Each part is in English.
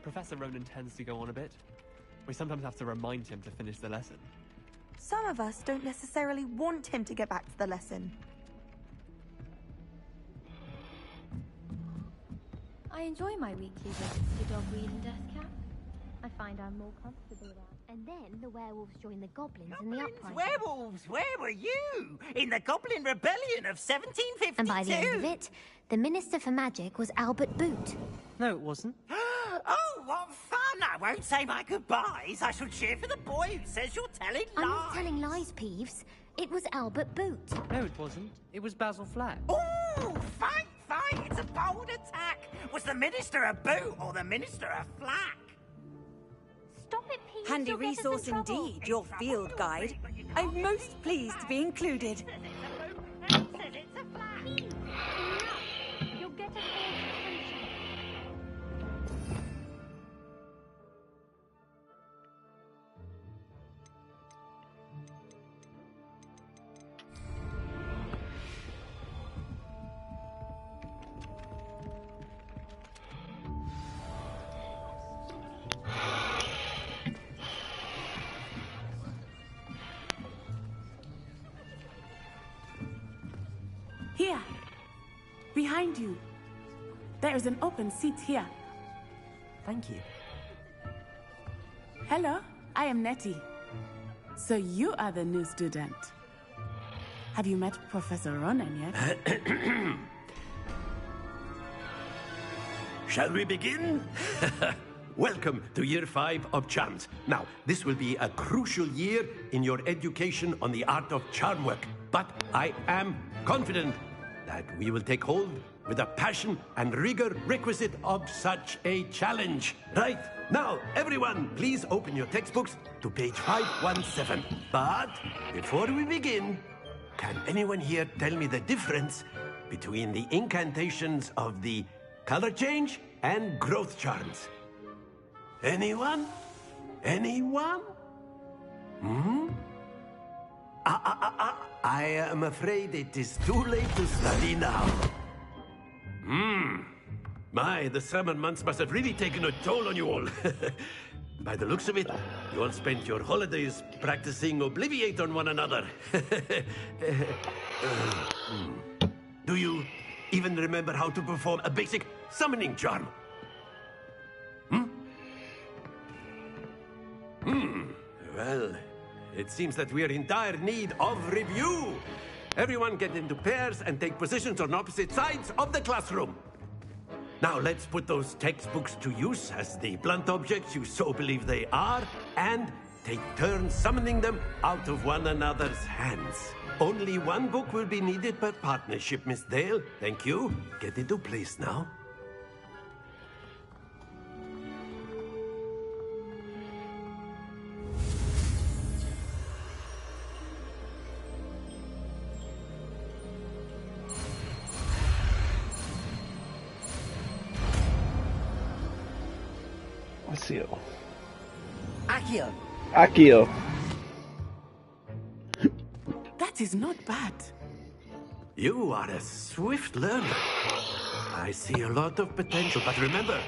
Professor Ronan tends to go on a bit. We sometimes have to remind him to finish the lesson. Some of us don't necessarily want him to get back to the lesson. I enjoy my weekly visits to Dog Reed and Death Cap. I find I'm more comfortable there. And then the werewolves join the goblins in the uprising. Werewolves, where were you? In the Goblin Rebellion of 1752. And by the end of it, the Minister for Magic was Albert Boot. No, it wasn't. Oh, what fun! I won't say my goodbyes. I shall cheer for the boy who says you're telling lies. I'm not telling lies, Peeves. It was Albert Boot. No, it wasn't. It was Basil Flack. Oh, fight! It's a bold attack. Was the Minister a boot or the Minister a flack? Stop it, Peeves. Handy You'll get us in resource trouble. indeed, your field guide. I'm most pleased to be included. Says it's a flack. Peeves, enough. You'll get us all detention. Here, behind you. There is an open seat here. Thank you. Hello, I am Nettie. So you are the new student. Have you met Professor Ronan yet? Shall we begin? Welcome to Year 5 of Charms. Now, this will be a crucial year in your education on the art of charm work. But I am confident that we will take hold with the passion and rigor requisite of such a challenge. Right, now, everyone, please open your textbooks to page 517. But before we begin, can anyone here tell me the difference between the incantations of the color change and growth charms? Anyone? Anyone? I am afraid it is too late to study now. My, the summer months must have really taken a toll on you all. By the looks of it, you all spent your holidays practicing Obliviate on one another. Do you even remember how to perform a basic summoning charm? Well, it seems that we are in dire need of review. Everyone get into pairs and take positions on opposite sides of the classroom. Now let's put those textbooks to use as the blunt objects you so believe they are, and take turns summoning them out of one another's hands. Only one book will be needed per partnership, Miss Dale. Thank you. Get into place now. Accio. Accio. Accio. That is not bad. You are a swift learner. I see a lot of potential, but remember,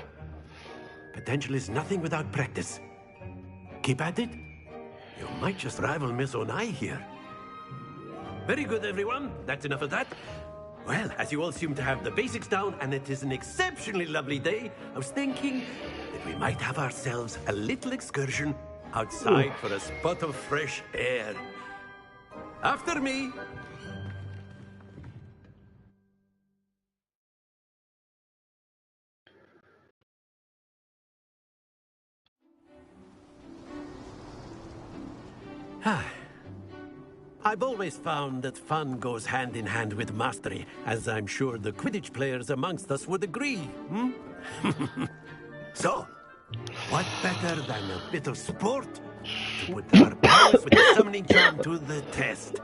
potential is nothing without practice. Keep at it. You might just rival Miss Onai here. Very good, everyone. That's enough of that. Well, as you all seem to have the basics down, and it is an exceptionally lovely day, I was thinking that we might have ourselves a little excursion outside for a spot of fresh air. After me. I've always found that fun goes hand in hand with mastery, as I'm sure the Quidditch players amongst us would agree. So, what better than a bit of sport to put our powers with the summoning charm to the test?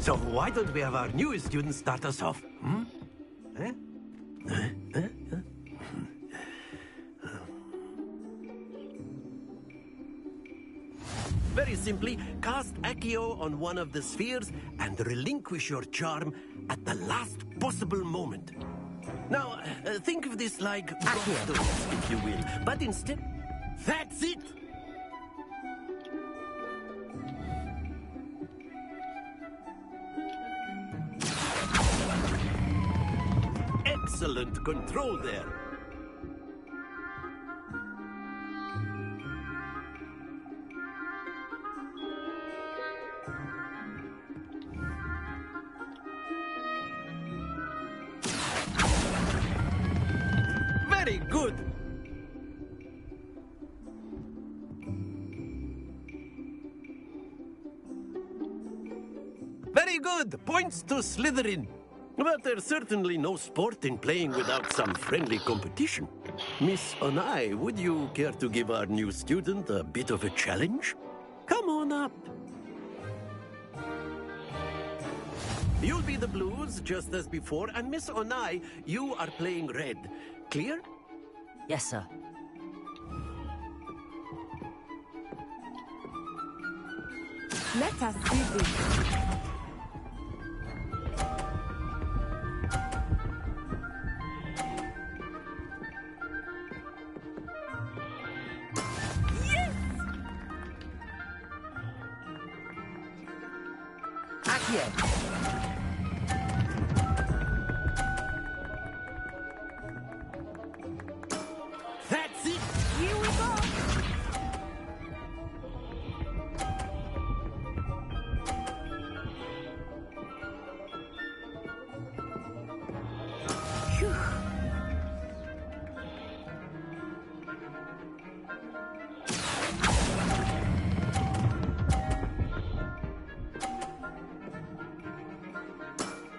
So why don't we have our newest student start us off? Very simply, cast Accio on one of the spheres and relinquish your charm at the last possible moment. Now, think of this like gobstones, if you will, but instead... That's it! Excellent control there. Very good. Very good. Points to Slytherin. But there's certainly no sport in playing without some friendly competition. Miss Onai, would you care to give our new student a bit of a challenge? Come on up. You'll be the blues, just as before, and Miss Onai, you are playing red. Clear? Yes, sir. Let us see this. That's it! Here we go! Phew.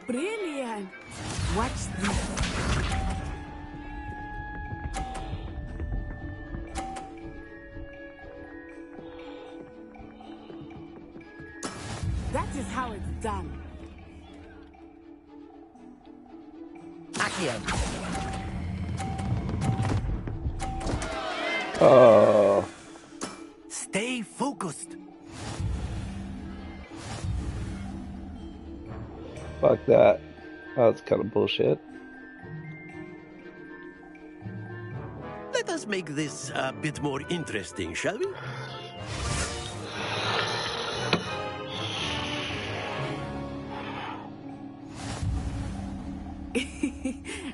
Brilliant! Watch this. That is how it's done. Accio. Oh, Stay focused. fuck that. That's kind of bullshit. Let us make this a bit more interesting, shall we?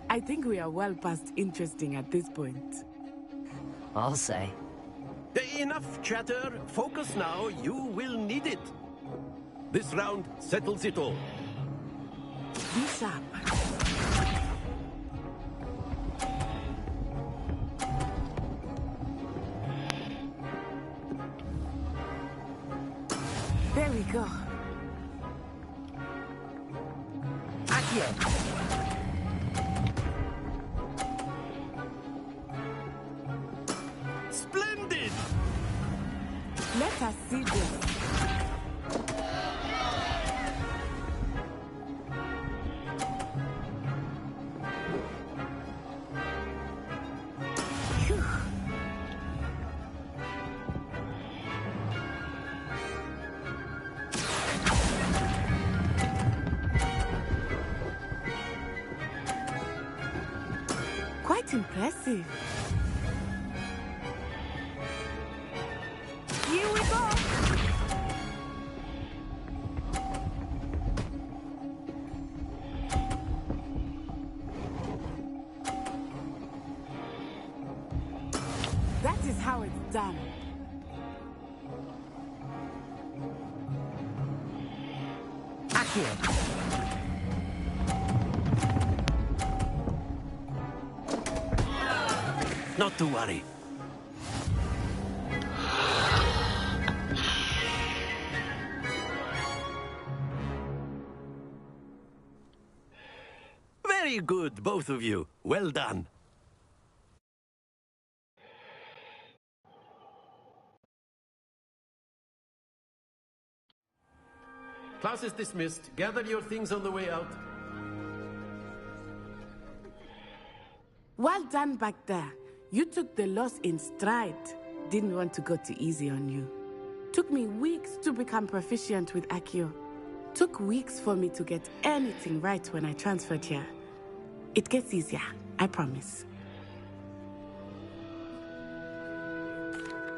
I think we are well past interesting at this point. I'll say. Enough chatter. Focus now. You will need it. This round settles it all. Be sharp. There we go. Accio. Splendid! Let us see this. Phew. Quite impressive. Here we go. That is how it's done. Accio. Not to worry. Very good, both of you. Well done. Class is dismissed. Gather your things on the way out. Well done back there. You took the loss in stride. Didn't want to go too easy on you. Took me weeks to become proficient with Accio. Took weeks for me to get anything right when I transferred here. It gets easier, I promise.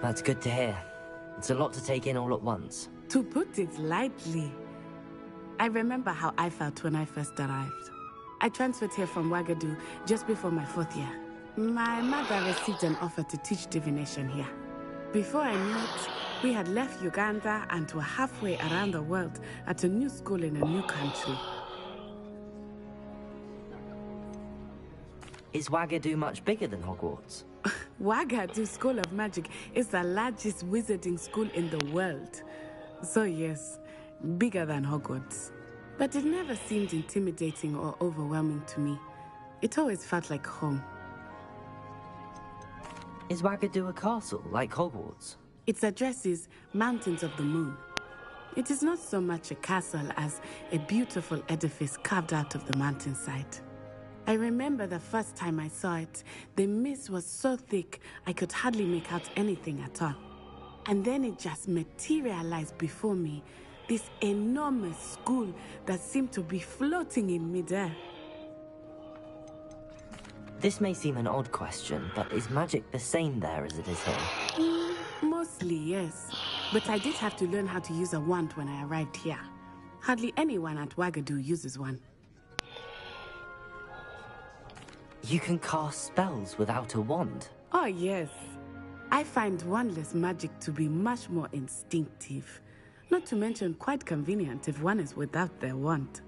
That's good to hear. It's a lot to take in all at once. To put it lightly, I remember how I felt when I first arrived. I transferred here from Wagadu just before my 4th year. My mother received an offer to teach divination here. Before I knew it, we had left Uganda and were halfway around the world at a new school in a new country. Is Wagadu much bigger than Hogwarts? Wagadu School of Magic is the largest wizarding school in the world. So yes, bigger than Hogwarts. But it never seemed intimidating or overwhelming to me. It always felt like home. Is Wagadu a castle, like Hogwarts? Its address is Mountains of the Moon. It is not so much a castle as a beautiful edifice carved out of the mountainside. I remember the first time I saw it, the mist was so thick I could hardly make out anything at all. And then it just materialized before me, this enormous school that seemed to be floating in midair. This may seem an odd question, but is magic the same there as it is here? Mostly, yes. But I did have to learn how to use a wand when I arrived here. Hardly anyone at Wagadu uses one. You can cast spells without a wand? Oh, yes. I find wandless magic to be much more instinctive. Not to mention quite convenient if one is without their wand.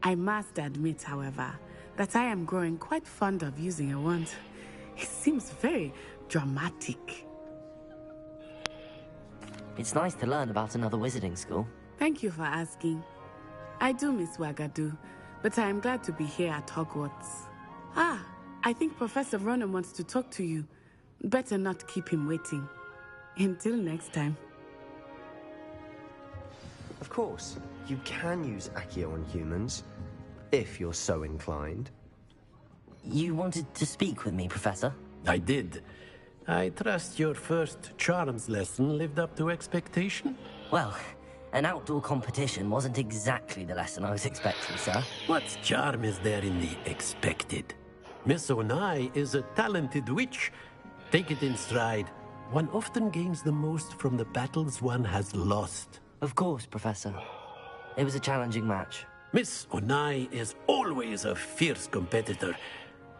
I must admit, however, that I am growing quite fond of using a wand. It seems very dramatic. It's nice to learn about another wizarding school. Thank you for asking. I do miss Wagadu, but I am glad to be here at Hogwarts. Ah, I think Professor Ronan wants to talk to you. Better not keep him waiting. Until next time. Of course, you can use Accio on humans, if you're so inclined. You wanted to speak with me, Professor? I did. I trust your first charms lesson lived up to expectation? Well, an outdoor competition wasn't exactly the lesson I was expecting, sir. What charm is there in the expected? Miss Onai is a talented witch. Take it in stride. One often gains the most from the battles one has lost. Of course, Professor. It was a challenging match. Miss Onai is always a fierce competitor,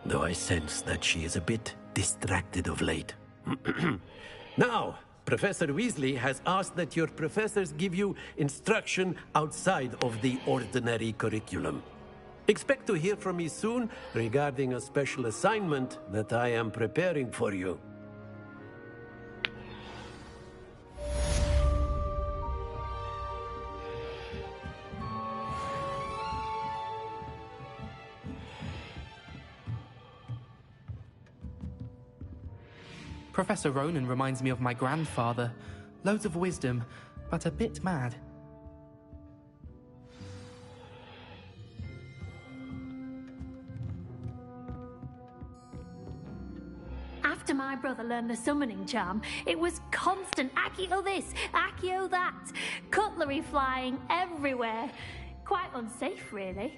though I sense that she is a bit distracted of late. Now, Professor Weasley has asked that your professors give you instruction outside of the ordinary curriculum. Expect to hear from me soon regarding a special assignment that I am preparing for you. Professor Ronan reminds me of my grandfather. Loads of wisdom, but a bit mad. After my brother learned the summoning charm, it was constant Accio this, Accio that. Cutlery flying everywhere. Quite unsafe, really.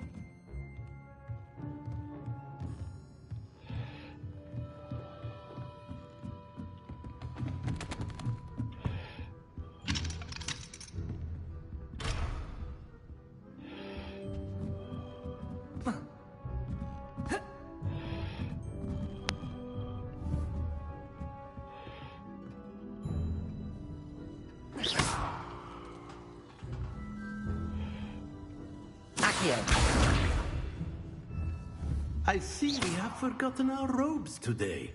I see we have forgotten our robes today.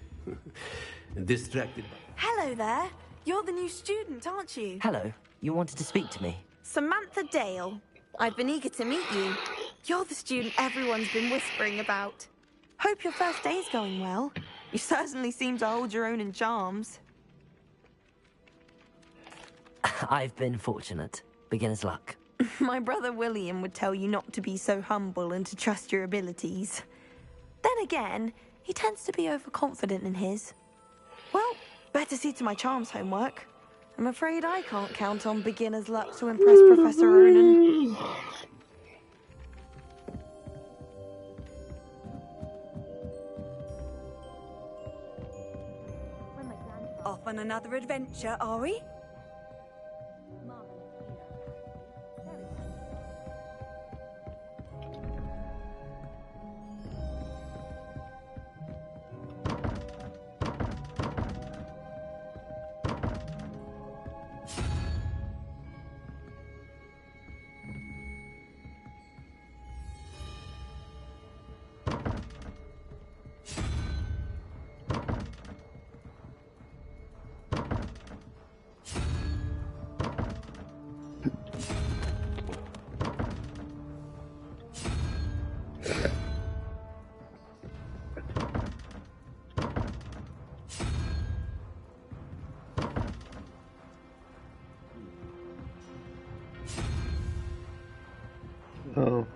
Distracted. Hello there. You're the new student, aren't you? Hello. You wanted to speak to me? Samantha Dale. I've been eager to meet you. You're the student everyone's been whispering about. Hope your first day's going well. You certainly seem to hold your own in charms. I've been fortunate. Beginner's luck. My brother William would tell you not to be so humble and to trust your abilities. Then again, he tends to be overconfident in his. Well, better see to my charms homework. I'm afraid I can't count on beginner's luck to impress Professor Ronan. Off on another adventure, are we? Oh.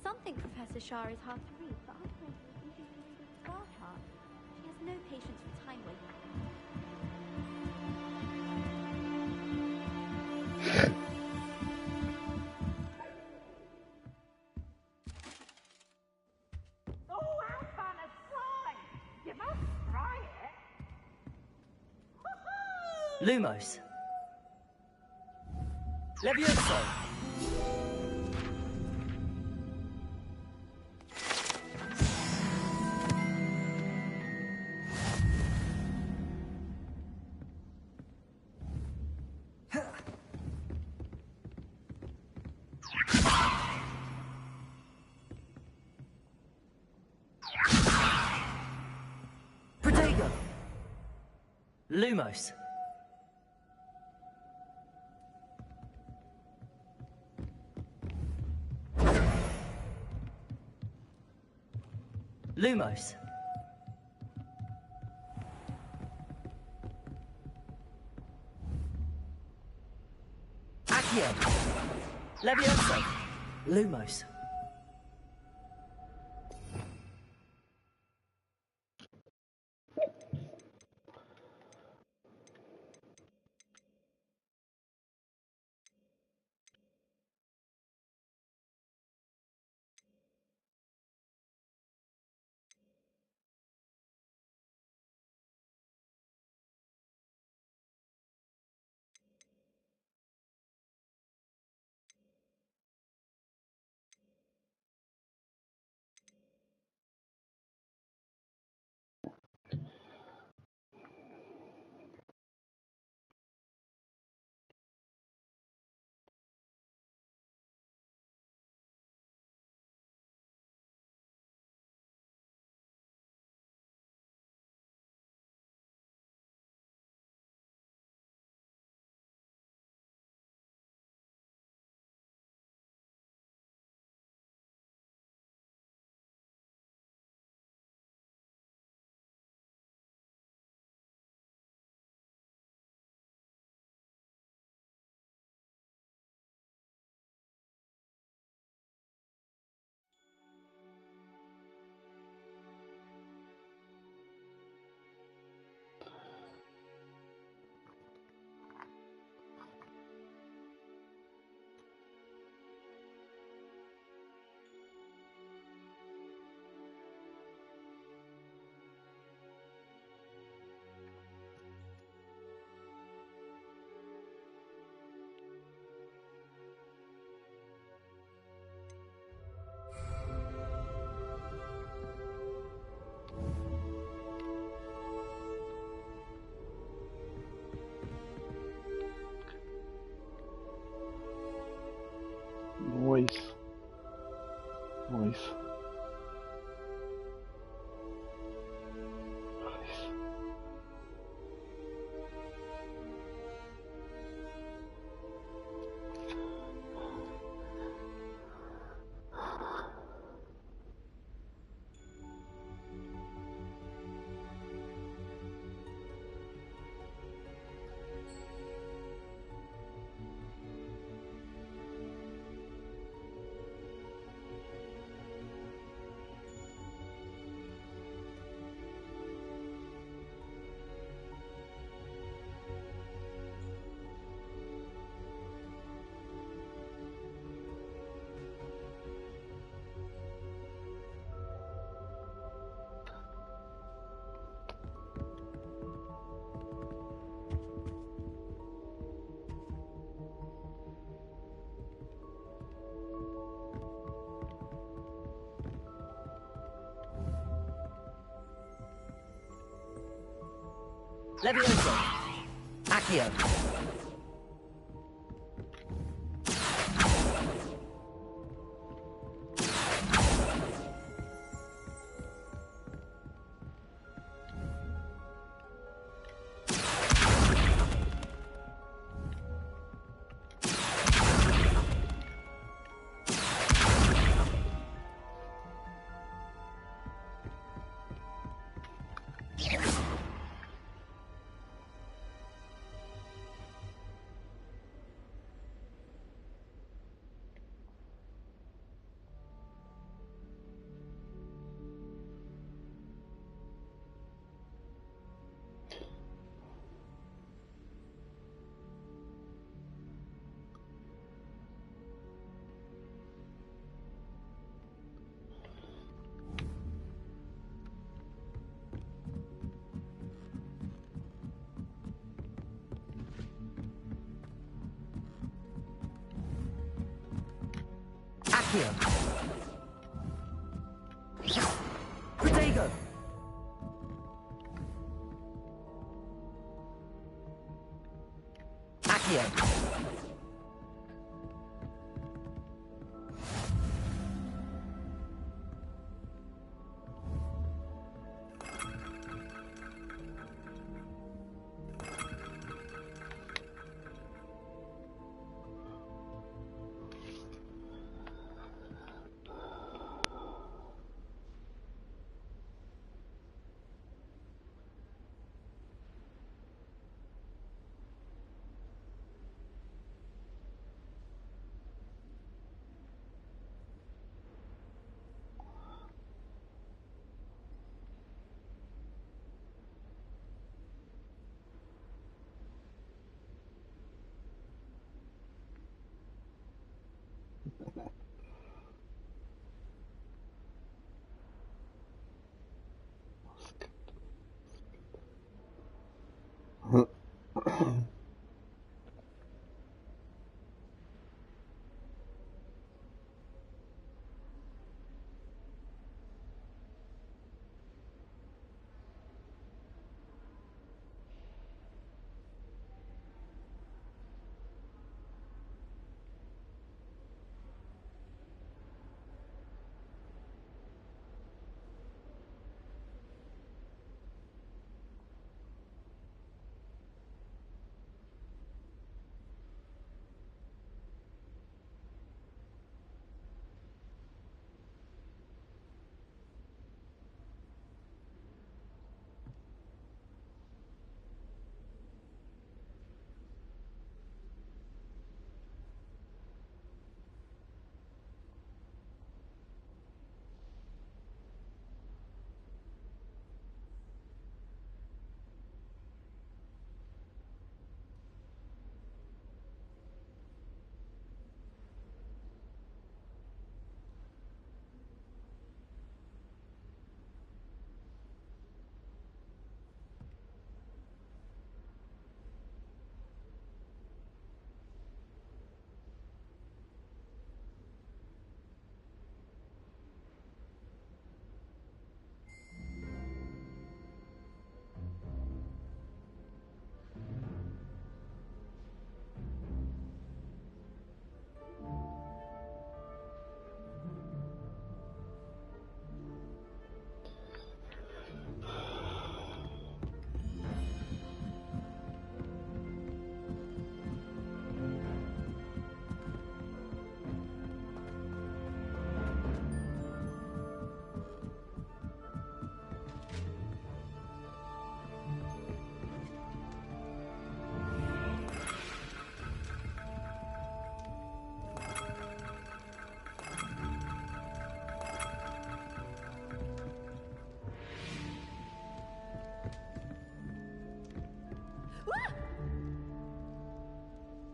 Some think Professor Shah is hard to read, but others think she's a star chart. She has no patience for time wasting. Oh, how fun a slime! You must try it. Lumos. Levioso. Protego. Lumos. Lumos. Accio. Levioso. Lumos. Levioso! Accio! Accio! Protego! Accio!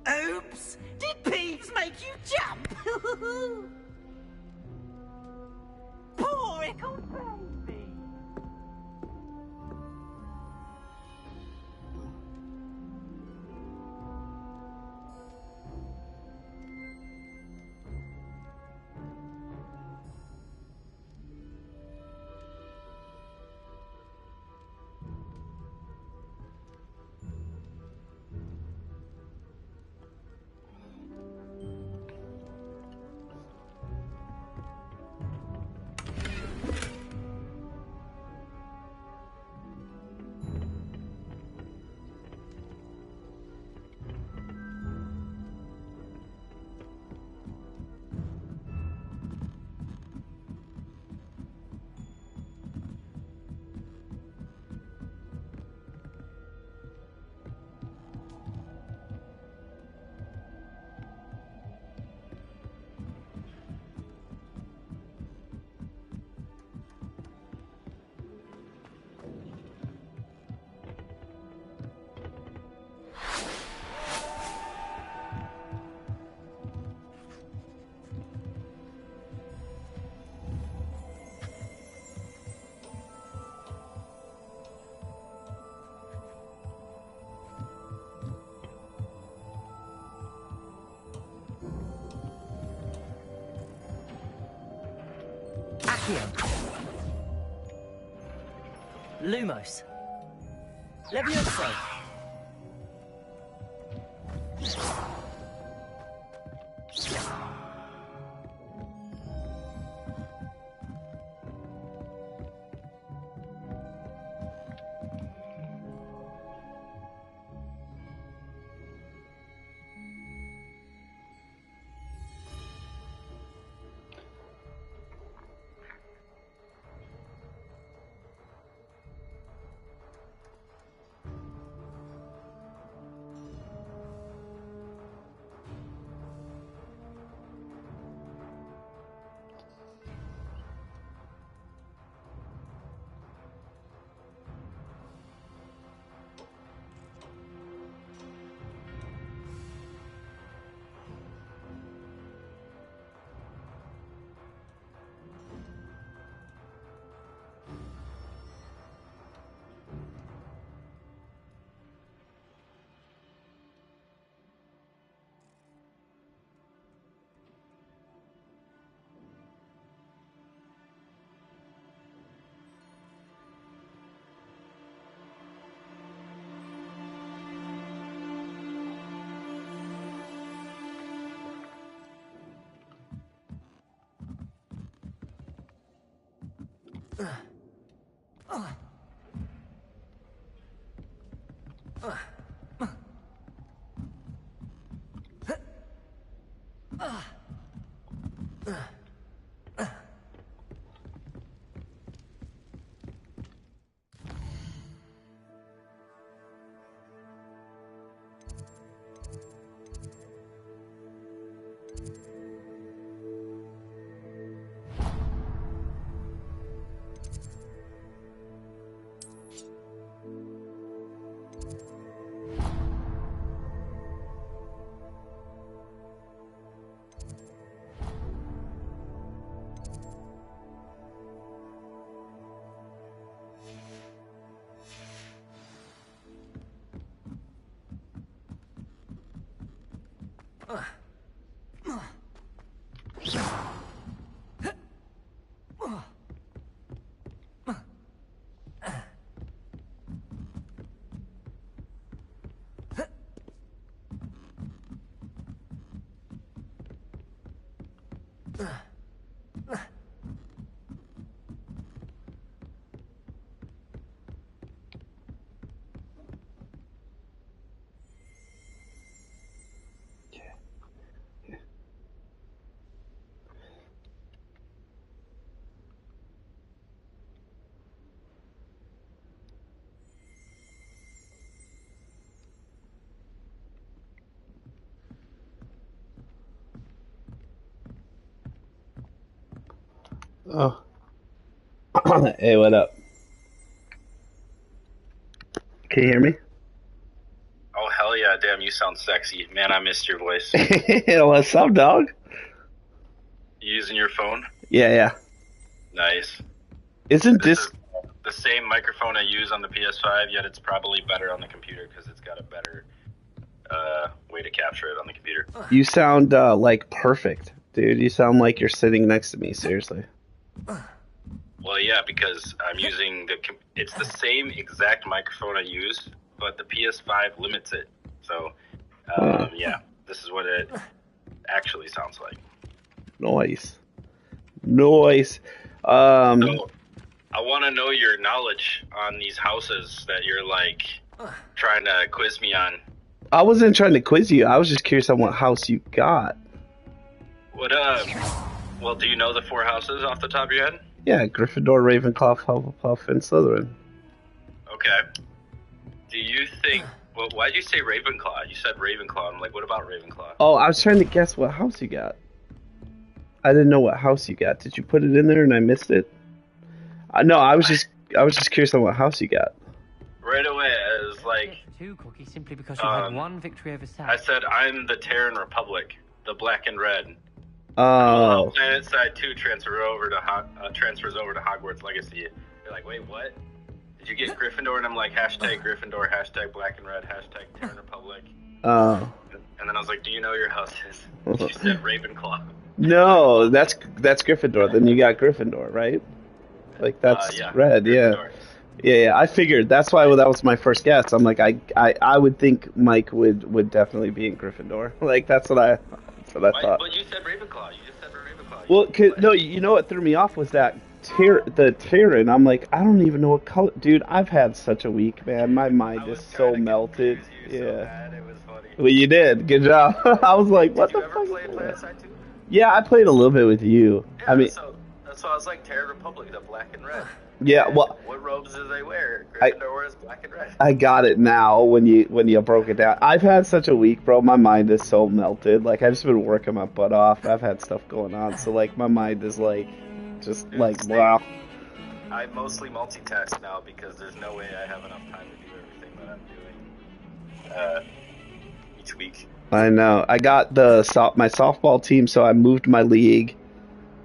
Oops! Did Peeves make you jump? Poor ickle baby! Accio. Lumos. Levioso. Oh. Hey, what up? Can you hear me? Oh, hell yeah. Damn, you sound sexy. Man, I missed your voice. What's up, dog? You using your phone? Yeah. Nice. Isn't this is the same microphone I use on the PS5, yet it's probably better on the computer because it's got a better way to capture it on the computer. You sound like perfect, dude. You sound like you're sitting next to me, seriously. Well, yeah, because I'm using it's the same exact microphone I use, but the PS5 limits it. So, yeah, this is what it actually sounds like. Nice. So, I want to know your knowledge on these houses that you're, like, trying to quiz me on. I wasn't trying to quiz you. I was just curious on what house you got. What, well, do you know the 4 houses off the top of your head? Yeah, Gryffindor, Ravenclaw, Hufflepuff, and Slytherin. Okay. Do you think... Well, why'd you say Ravenclaw? You said Ravenclaw. I'm like, what about Ravenclaw? Oh, I was trying to guess what house you got. I didn't know what house you got. Did you put it in there and I missed it? No, I was just curious on what house you got. Right away, I was like... Two cookies simply because you had one victory over South. I said, I'm the Terran Republic, the black and red. Oh. Planet Side 2 transfers over to Hogwarts Legacy. You're like, wait, what? Did you get Gryffindor? And I'm like, hashtag Gryffindor, hashtag black and red, hashtag Terran Republic. Oh. And then I was like, do you know your houses? You said Ravenclaw. No, that's Gryffindor. Then you got Gryffindor, right? Like that's Yeah, red. Gryffindor. Yeah. I figured that's why that was my first guess. I'm like, I would think Mike would definitely be in Gryffindor. Like that's what I thought. But you said Ravenclaw. You just said Ravenclaw. Well, no, you know what threw me off was that the Tyrion. I'm like, I don't even know what color. Dude, I've had such a week, man. My mind is so melted. Yeah. So bad, it was funny. Well, you did. Good job. I was like, what the fuck? Did you ever play Planet 2? Yeah, I played a little bit with you. Yeah, I mean, so that's why I was like Terra Republic, the black and red. yeah. Well, what robes do they wear? Gryffindor wears black and red. I got it now when you broke it down. I've had such a week, bro. My mind is so melted. Like I've just been working my butt off. I've had stuff going on, so like my mind is like, just like wow. I mostly multitask now because there's no way I have enough time to do everything that I'm doing each week. I know. I got my softball team, so I moved my league,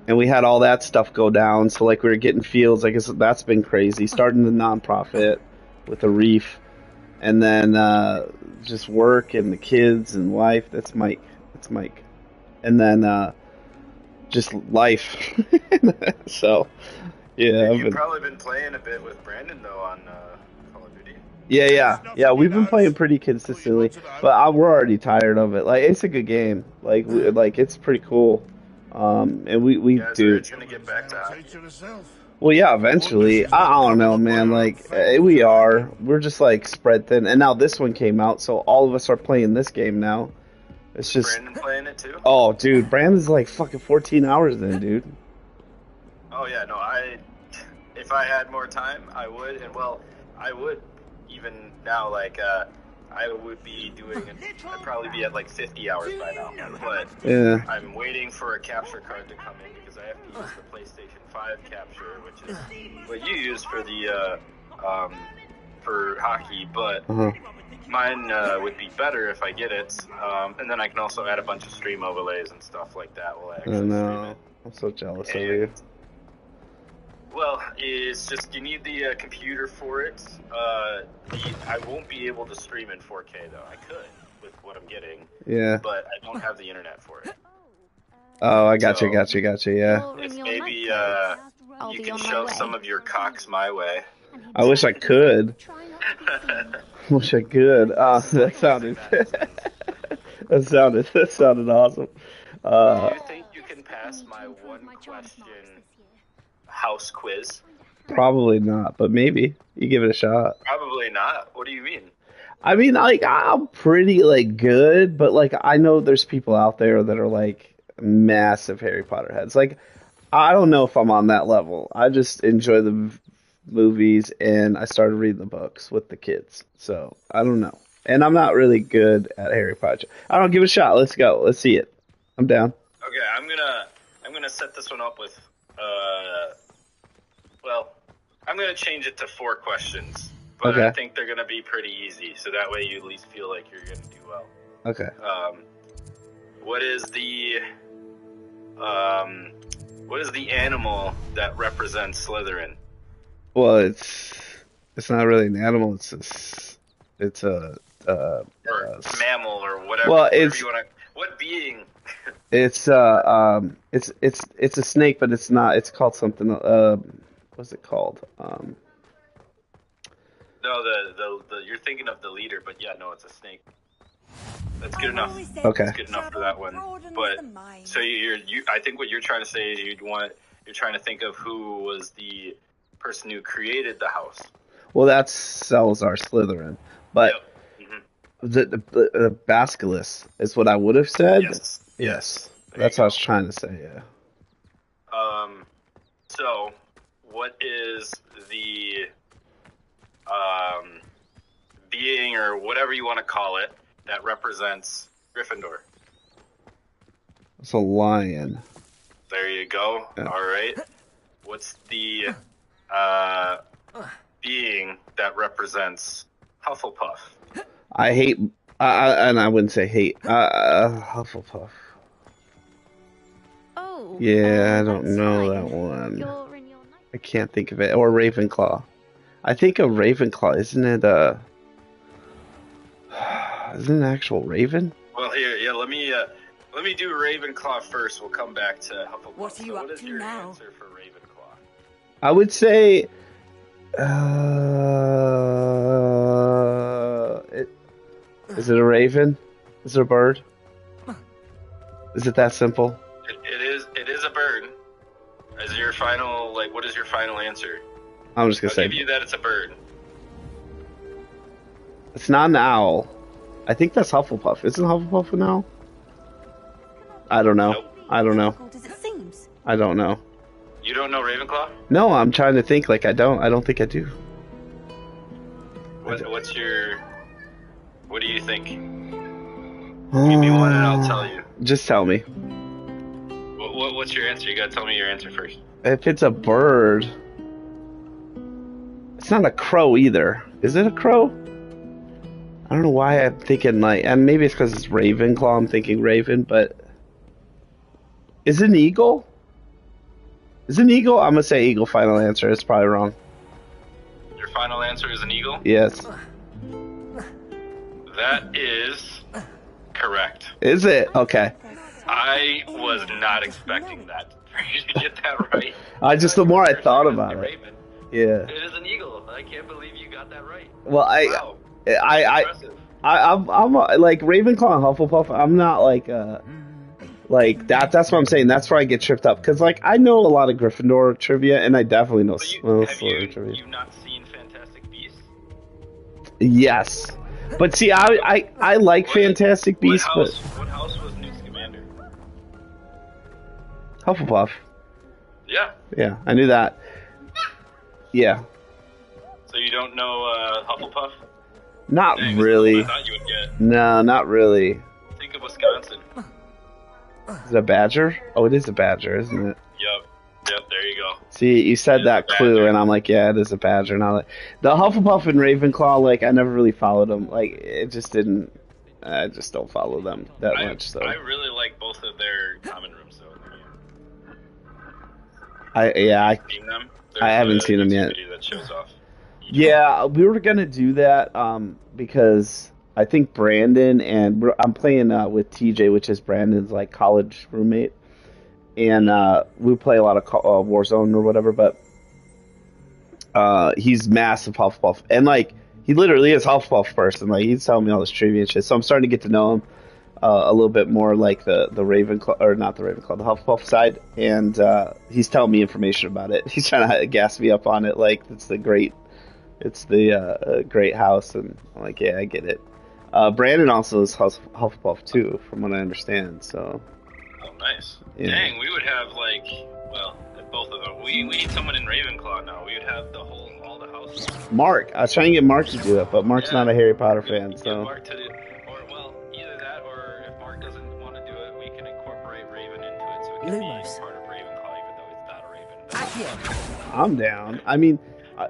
and we had all that stuff go down. So like we were getting fields. I guess that's been crazy. Starting the nonprofit with a reef, and then just work and the kids and wife. That's Mike. And then just life. So yeah. You've probably been playing a bit with Brandon though on Call of Duty. Yeah. We've been playing pretty consistently, but we're already tired of it. Like it's a good game. Like it's pretty cool. And we do. It's gonna get back to hockey. Well, yeah, eventually. I don't know, man. Like we're just like spread thin. And now this one came out, so all of us are playing this game now. It's just Brandon playing it too. Oh, dude, Brandon's like fucking 14 hours in, dude. Oh yeah, no, if I had more time, I would, and well, I would even now, like, I would be I'd probably be at like 50 hours by now, but yeah. I'm waiting for a capture card to come in because I have to use the PlayStation 5 capture, which is what you use for the, for hockey, but mine would be better if I get it, and then I can also add a bunch of stream overlays and stuff like that while I actually stream it. I'm so jealous of you. Well, it's just you need the computer for it. I won't be able to stream in 4K though. I could with what I'm getting. Yeah. But I don't have the internet for it. Oh, I got you. Yeah. If maybe you can shove some of your cocks my way. I wish I could. That sounded awesome. Do you think you can pass my one question house quiz? Probably not, but maybe you give it a shot. Probably not. What do you mean? I mean, like I'm pretty like good, but like I know there's people out there that are like massive Harry Potter heads. Like I don't know if I'm on that level. I just enjoy the movies, and I started reading the books with the kids. So I don't know, and I'm not really good at Harry Potter. I don't give it a shot. Let's go. Let's see it. I'm down. Okay, I'm gonna set this one up with I'm gonna change it to 4 questions, but okay. I think they're gonna be pretty easy, so that way you at least feel like you're gonna do well. Okay. What is the animal that represents Slytherin? Well, it's not really an animal. It's a mammal or whatever. Well, what being? It's a snake, but it's not. It's called something. What's it called? No, the you're thinking of the leader, but yeah, no, it's a snake. That's good enough. Okay. That's good enough for that one. But so I think what you're trying to say is you're trying to think of who was the person who created the house. Well, that's Salazar Slytherin, but the Basilisk is what I would have said. Yes. That's what I was trying to say. Yeah. So, what is the being or whatever you want to call it that represents Gryffindor? It's a lion. There you go. Yeah. All right. What's the being that represents Hufflepuff? I hate, and I wouldn't say hate, Hufflepuff. Oh. Yeah, I don't know that one. I can't think of it. Or Ravenclaw. I think of Ravenclaw. Isn't it isn't it an actual raven? Well, here, yeah. Let Let me do Ravenclaw first. We'll come back to Hufflepuff. What are you up to now? Answer for Ravenclaw? I would say, is it a raven? Is it a bird? Is it that simple? It is a bird. Is your final, like, what is your final answer? I'm just gonna I'll say give you that it's a bird. it's not an owl. I think that's Hufflepuff. Isn't Hufflepuff an owl? I don't know. Nope. I don't know. As it seems. I don't know. You don't know Ravenclaw? No, I'm trying to think. Like I don't think I do. What do you think? Give me one and I'll tell you. Just tell me. What's your answer? You gotta tell me your answer first. If it's a bird, it's not a crow either. Is it a crow? I don't know why I'm thinking like, and maybe it's because it's Ravenclaw. I'm thinking Raven, but is it an eagle? Is it an eagle? I'm gonna say eagle. Final answer. It's probably wrong. Your final answer is an eagle? Yes. That is correct. Is it? Okay. I was not expecting that for you to get that right. The more I thought about it. Raven. Yeah. It is an eagle. I can't believe you got that right. Well, Wow. I'm like Ravenclaw and Hufflepuff. I'm not like that. That's what I'm saying. That's where I get tripped up because like I know a lot of Gryffindor trivia, and I definitely know Slytherin trivia. You've not seen Fantastic Beasts? Yes, but see, I like Fantastic Beasts, but what house was Newt Scamander? Hufflepuff. Yeah. Yeah, I knew that. Yeah. So you don't know Hufflepuff? Not Dang, really. that's what I thought you would get. No, not really. Think of Wisconsin. Is it a badger? Oh, it is a badger, isn't it? Yep, there you go. See, you said that clue, and I'm like, yeah, it is a badger. Now, like, the Hufflepuff and Ravenclaw, like, I never really followed them. Like, it just didn't. I just don't follow them that much. So I really like both of their common rooms, though. Seen them? I haven't seen them yet. That shows off. Yeah, we were gonna do that because I think Brandon and I'm playing with TJ, which is Brandon's like college roommate, and we play a lot of Warzone or whatever. But he's massive Hufflepuff, and like he literally is Hufflepuff person. Like he's telling me all this trivia and shit. So I'm starting to get to know him a little bit more, like the Ravenclaw, or not the Ravenclaw, the Hufflepuff side, and he's telling me information about it. He's trying to gas me up on it, like it's the great house, and I'm like, yeah, I get it. Brandon also is Hufflepuff too, from what I understand. So. Oh, nice. Yeah. Dang, we would have both of them. We need someone in Ravenclaw now. We would have all the houses. Mark, I was trying to get Mark to do it, but Mark's not a Harry Potter fan, so. Mark to do, either that, or if Mark doesn't want to do it, we can incorporate Raven into it, so it can be part of Ravenclaw, even though it's not a Raven. I'm down. I mean,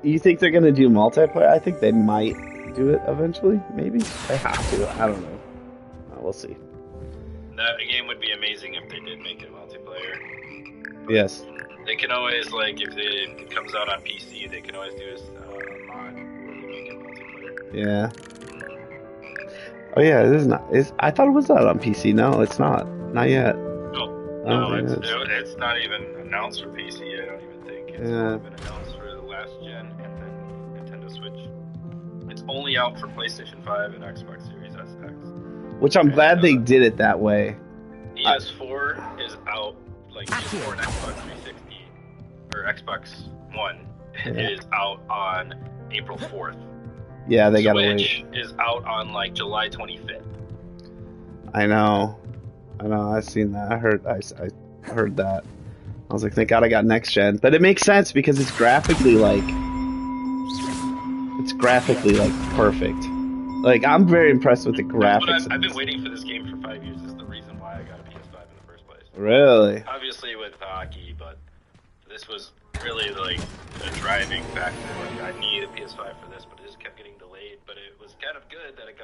you think they're gonna do multiplayer? I think they might do it eventually. Maybe they have to. I don't know. We'll see. That game would be amazing if they did make it multiplayer. Yes. They can always, like, if it comes out on PC, they can always do a mod where they make it multiplayer. Yeah. Oh yeah, it is not. I thought it was out on PC. No, it's not. Not yet. No, it's not even announced for PC. I don't even think it's only been announced for the last gen and then Nintendo Switch. It's only out for PlayStation 5 and Xbox Series S X. Which I'm glad they did it that way. PS4 is out, like PS4 and Xbox 360 or Xbox One is out on April 4th. Yeah, they gotta wait. Switch is out on like July 25th. I know. I've seen that. I heard that. I was like, thank God I got next gen. But it makes sense because it's graphically perfect. Like, I'm very impressed with the graphics. I've been waiting for this game for 5 years. This is the reason why I got a PS5 in the first place. Really? Obviously with hockey, but this was really like the driving factor. Like, I need a PS5 for this, but it just kept getting delayed. But it was kind of good that it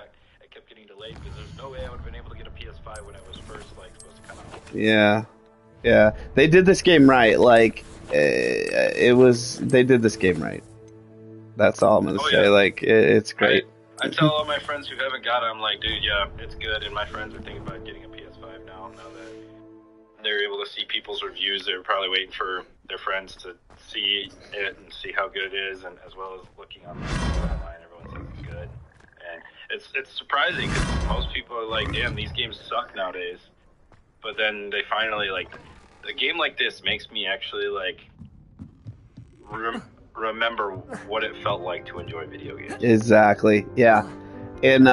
kept getting delayed because there's no way I would have been able to get a PS5 when I was first supposed to come out. Yeah. They did this game right. Like, they did this game right. That's all I'm gonna say. Yeah. Like, it's great. I tell all my friends who haven't got it, I'm like, dude, yeah, it's good. And my friends are thinking about getting a PS5 now that they're able to see people's reviews. They're probably waiting for their friends to see it and see how good it is, and as well as looking online. Everyone says it's good, and it's surprising because most people are like, "Damn, these games suck nowadays." But then they finally like a game like this makes me actually like remember what it felt like to enjoy video games. Exactly. Yeah. And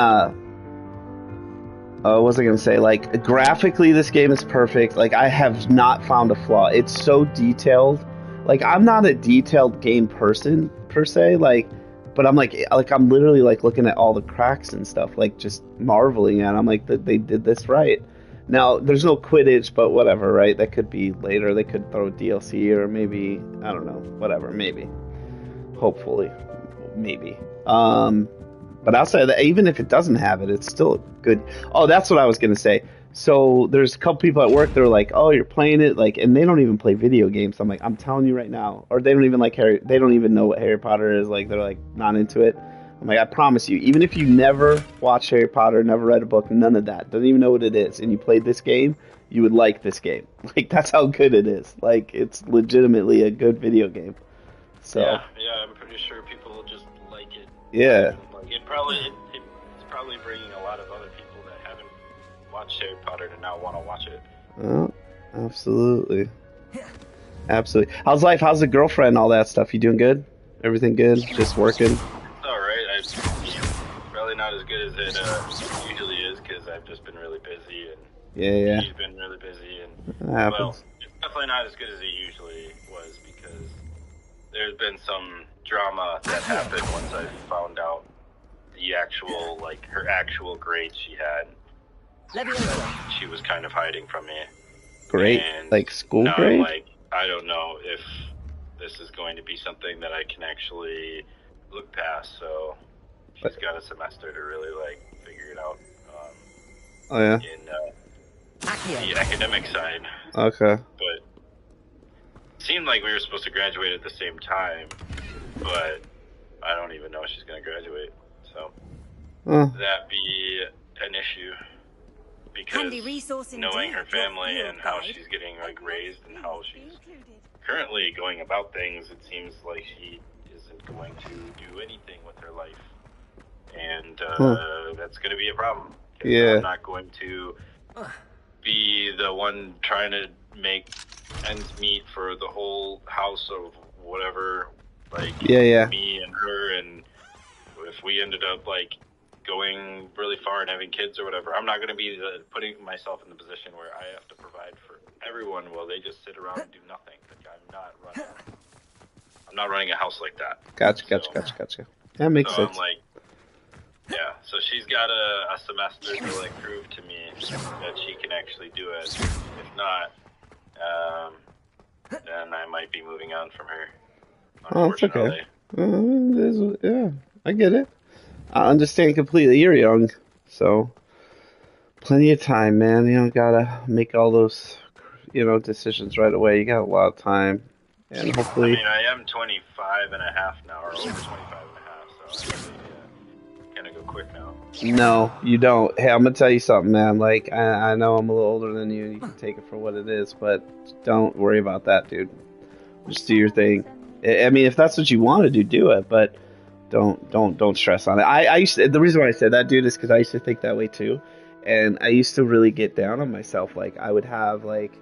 what was I gonna say? Like graphically, this game is perfect. Like I have not found a flaw. It's so detailed. Like I'm not a detailed game person per se. Like, but I'm like I'm literally like looking at all the cracks and stuff, like just marveling at. I'm like that they did this right. Now there's no Quidditch, but whatever, right? That could be later. They could throw DLC or maybe I don't know, whatever, maybe. Hopefully, maybe. But outside of that, even if it doesn't have it, it's still good. Oh, that's what I was gonna say. So there's a couple people at work that are like, "Oh, you're playing it," like, and they don't even play video games. I'm like, I'm telling you right now, or they don't even like Harry. They don't even know what Harry Potter is. Like, they're like not into it. I'm like, I promise you, even if you never watched Harry Potter, never read a book, none of that, doesn't even know what it is, and you played this game, you would like this game. Like, that's how good it is. Like, it's legitimately a good video game. So. Yeah, I'm pretty sure people will just like it. Yeah. Like it's probably bringing a lot of other people that haven't watched Harry Potter to now want to watch it. Oh, absolutely. Absolutely. How's life? How's the girlfriend? All that stuff? You doing good? Everything good? Just working? It's all right. It's probably not as good as it usually is because I've just been really busy and Yeah. she's been really busy and That happens. well, it's definitely not as good as it usually was because there's been some drama that happened once I found out the actual, like, her actual grades she had. She was kind of hiding from me. Great. And Like school now grade? I'm like, I don't know if this is going to be something that I can actually look past, so she's got a semester to really, like, figure it out. Oh, yeah? In the academic side. Okay. But it seemed like we were supposed to graduate at the same time, but I don't even know if she's going to graduate. So that'd be an issue because knowing her family and how she's getting like raised and how she's currently going about things, it seems like she isn't going to do anything with her life, and that's going to be a problem. Yeah. I'm not going to be the one trying to make ends meet for the whole house of whatever, like me and her, and if we ended up like going really far and having kids or whatever, I'm not going to be putting myself in the position where I have to provide for everyone while they just sit around and do nothing. Like I'm not running a house like that. Gotcha. That makes sense. I'm like, yeah, so she's got a semester to like prove to me that she can actually do it. If not, then I might be moving on from her. Oh, it's okay. Yeah, I get it. I understand completely. You're young, so plenty of time, man. You don't gotta make all those, decisions right away. You got a lot of time, and hopefully. I mean, I am 25 and a half now, or over 25 and a half, so I kind of go quick now. No, you don't. Hey, I'm gonna tell you something, man. Like, I know I'm a little older than you, and you can take it for what it is, but don't worry about that, dude. Just do your thing. I mean, if that's what you want to do it, but don't stress on it. The reason why I said that, dude, is because I used to think that way too, and I used to really get down on myself. Like, I would have like,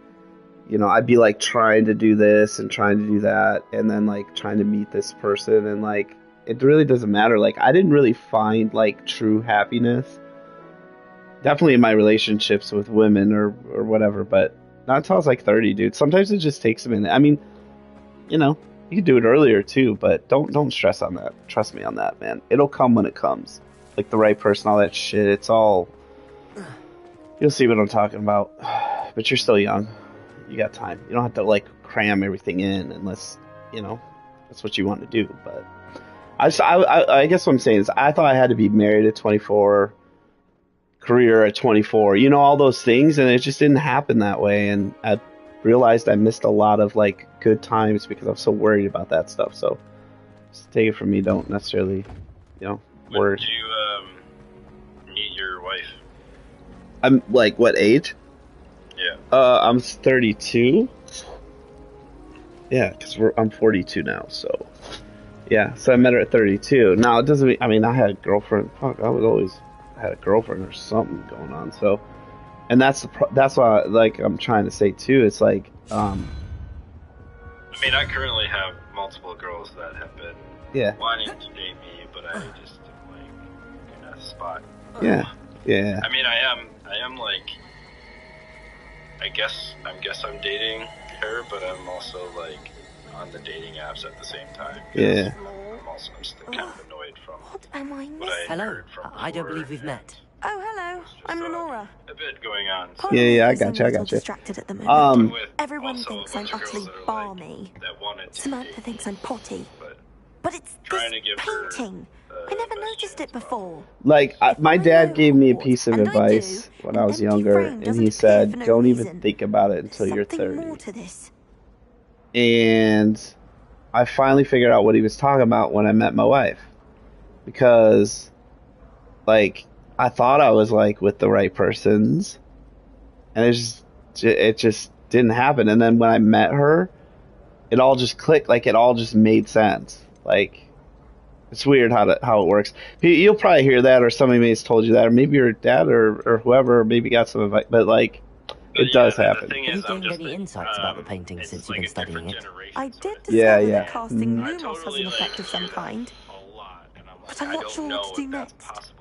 I'd be like trying to do this and trying to do that, and then like trying to meet this person, and like it really doesn't matter. Like, I didn't really find like true happiness, definitely in my relationships with women or whatever, but not until I was like 30, dude. Sometimes it just takes a minute. I mean, you can do it earlier too, but don't stress on that. Trust me on that, man. It'll come when it comes. Like the right person, all that shit. It's all. You'll see what I'm talking about. But you're still young. You got time. You don't have to like cram everything in unless that's what you want to do. But I guess what I'm saying is I thought I had to be married at 24, career at 24. All those things, and it just didn't happen that way. And I realized I missed a lot of like good times because I'm so worried about that stuff. So just take it from me, don't necessarily worry. When did you meet your wife? I'm like, what age? Yeah. at? I'm 32. Yeah, because I'm 42 now, so yeah. So I met her at 32. Now it doesn't mean, I mean, I had a girlfriend. Fuck, I had a girlfriend or something going on. So, and that's why, like, I'm trying to say too. It's like, I mean, I currently have multiple girls that have been wanting to date me, but I just am like in a spot. Yeah. I mean, I am like, I guess I'm dating her, but I'm also like on the dating apps at the same time. Yeah. I'm still kind of annoyed from What am I missing? Hello, I don't believe we've met. Oh, hello. I'm Lenora. A bit going on. Yeah, I got you. Distracted at the moment. Everyone thinks I'm utterly balmy. Samantha thinks I'm potty. But it's this painting. I never noticed it before. Like, my dad gave me a piece of advice when I was younger, and he said, don't even think about it until you're 30. More to this. And I finally figured out what he was talking about when I met my wife. Because, like, I thought I was, like, with the right persons, and it just didn't happen. And then when I met her, it all just clicked. Like, it all just made sense. Like, it's weird how it works. You'll probably hear that, or somebody may have told you that, or maybe your dad or whoever maybe got some advice. But, like, it does happen. Have you gained any insights about the painting since you've been studying it? I did discover that casting lumos has an effect of some kind. But I'm not sure what to do next.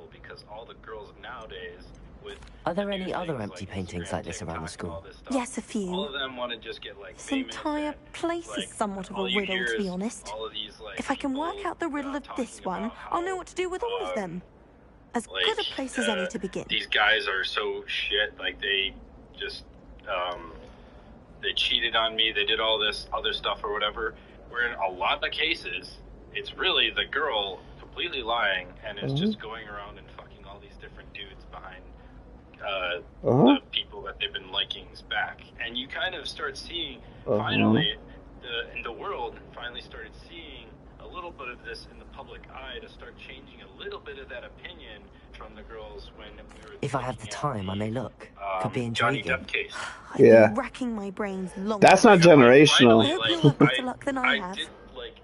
Are there any other empty paintings like this around the school? Yes, a few. All of them want to just get like This entire place is somewhat of a riddle, to be honest. If I can work out the riddle of this one, I'll know what to do with all of them. As good a place as any to begin. These guys are so shit. Like, they just they cheated on me. They did all this other stuff or whatever. Where in a lot of cases, it's really the girl completely lying and is just going around and fucking all these different dudes behind the people that they've been liking back. And you kind of start seeing, finally, in the world finally started seeing a little bit of this in the public eye to start changing a little bit of that opinion from the girls when we were. If I have the time, I may look. Could be Johnny intriguing. Depp case. I've been racking my brains long. That's not generational. I hope you'll have better luck than I have.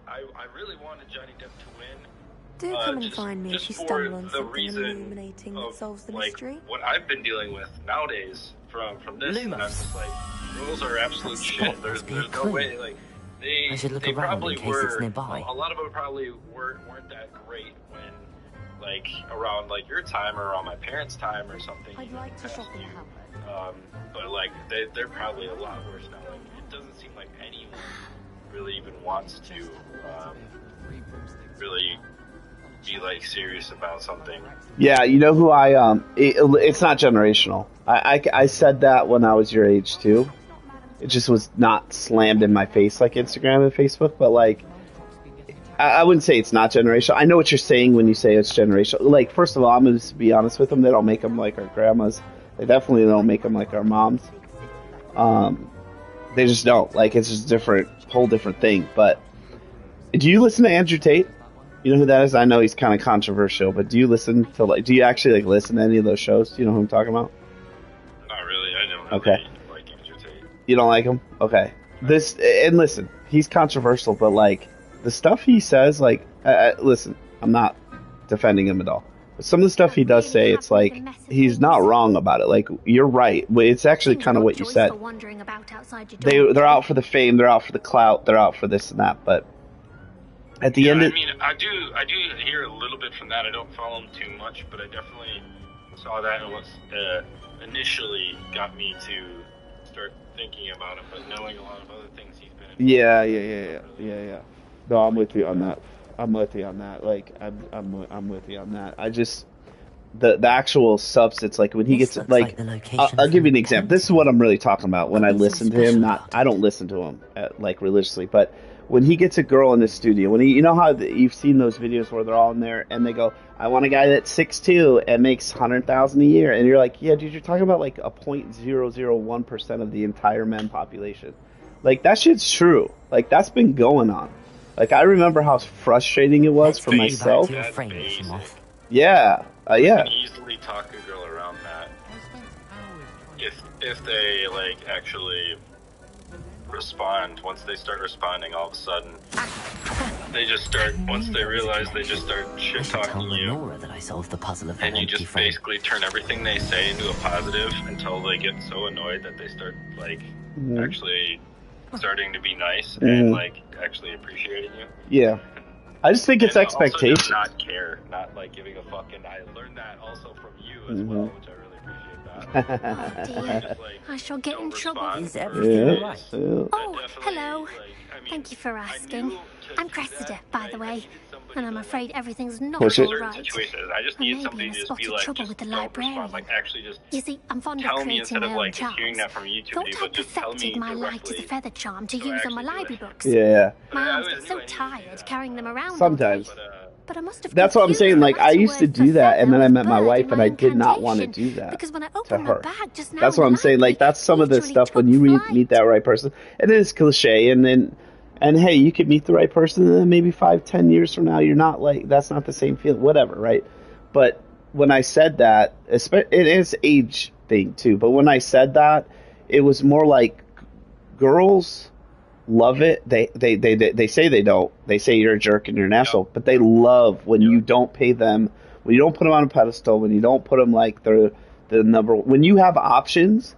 I really wanted Johnny Depp to win. Do come and find me if you stumble on something illuminating that solves the mystery. What I've been dealing with nowadays from this, and I'm just like, rules are absolute shit. There's no way. Like, I should look around in case it's nearby. A lot of them probably weren't that great when, like, around like your time or around my parents' time or something. I'd like to shop in Hogwarts. But like they're probably a lot worse now. Like, it doesn't seem like anyone really even wants to really be like serious about something. Yeah, you know who it's not generational. I said that when I was your age too. It just was not slammed in my face like Instagram and Facebook, but like, I wouldn't say it's not generational. I know what you're saying when you say it's generational. Like, first of all, I'm going to be honest with them. They don't make them like our grandmas. They definitely don't make them like our moms. They just don't. Like, it's just whole different thing. But do you listen to Andrew Tate? You know who that is? I know he's kind of controversial, but do you actually like listen to any of those shows? Do you know who I'm talking about? Not really. I don't really like Andrew Tate. You don't like him? Okay. And listen, he's controversial, but like the stuff he says, like, listen, I'm not defending him at all. But some of the stuff he does say, it's like he's not wrong about it. Like, you're right. It's actually kind of what you said. They're out for the fame, they're out for the clout, they're out for this and that, but at the end, I mean, I do hear a little bit from that. I don't follow him too much, but I definitely saw that and what initially got me to start thinking about him. But knowing a lot of other things he's been in. Yeah. No, I'm with you on that. Like, I'm with you on that. I just the actual substance, like when he gets like I'll give you an example. This is what I'm really talking about when I listen to him. I don't listen to him like religiously, but when he gets a girl in the studio, when you know how you've seen those videos where they're all in there and they go, I want a guy that's 6'2" and makes $100,000 a year, and you're like, yeah, dude, you're talking about like a 0.001% of the entire men population. Like, that shit's true. Like, that's been going on. Like, I remember how frustrating it was for myself. Yeah. You can easily talk a girl around that. if they like actually respond, once they start responding, all of a sudden they just start. Once they realize, they just start shit talking you. Nora that I solved the puzzle of and you just basically turn everything they say into a positive until they get so annoyed that they start like actually starting to be nice and like actually appreciating you. Yeah. I just think it's expectation. Also not care, not like giving a fuck. And I learned that also from you as well, which I really appreciate that. Oh dear, just, like, I shall get in trouble. Is everything right? Oh, hello. Thank you for asking. I'm Cressida, by the way, and I'm afraid everything's not all right. I just need somebody to just be like, trouble with the librarian. Like, actually just you see, I'm fond of tell me creating instead my of own like charms. hearing that from YouTube, Thought but I just tell me perfected my light as a feather charm to use on my library books. Yeah. My arms get so tired carrying them around. Sometimes. But I must have. That's what I'm saying. Like, I used to do that, and then I met my wife, and I did not want to do that to her. That's what I'm saying. Like, that's some of the stuff when you meet that right person. And it is cliche, and hey, you could meet the right person, and then maybe 5-10 years from now, you're not like, that's not the same feeling, whatever, right? But when I said that, it is age thing too. But when I said that, it was more like girls love it. They say they don't. They say you're a jerk and you're an asshole, but they love when you don't pay them, when you don't put them on a pedestal, when you don't put them like they're the number. When you have options,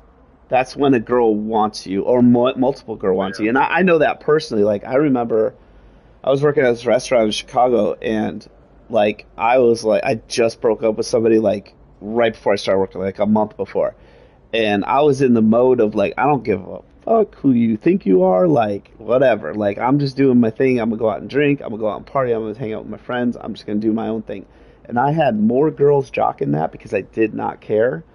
that's when a girl wants you, or multiple girl wants you. And I know that personally. Like, I remember I was working at this restaurant in Chicago, and like I just broke up with somebody like right before I started working, like a month before, and I was in the mode of like, I don't give a fuck who you think you are, like, whatever. Like, I'm just doing my thing. I'm going to go out and drink. I'm going to go out and party. I'm going to hang out with my friends. I'm just going to do my own thing. And I had more girls jocking that because I did not care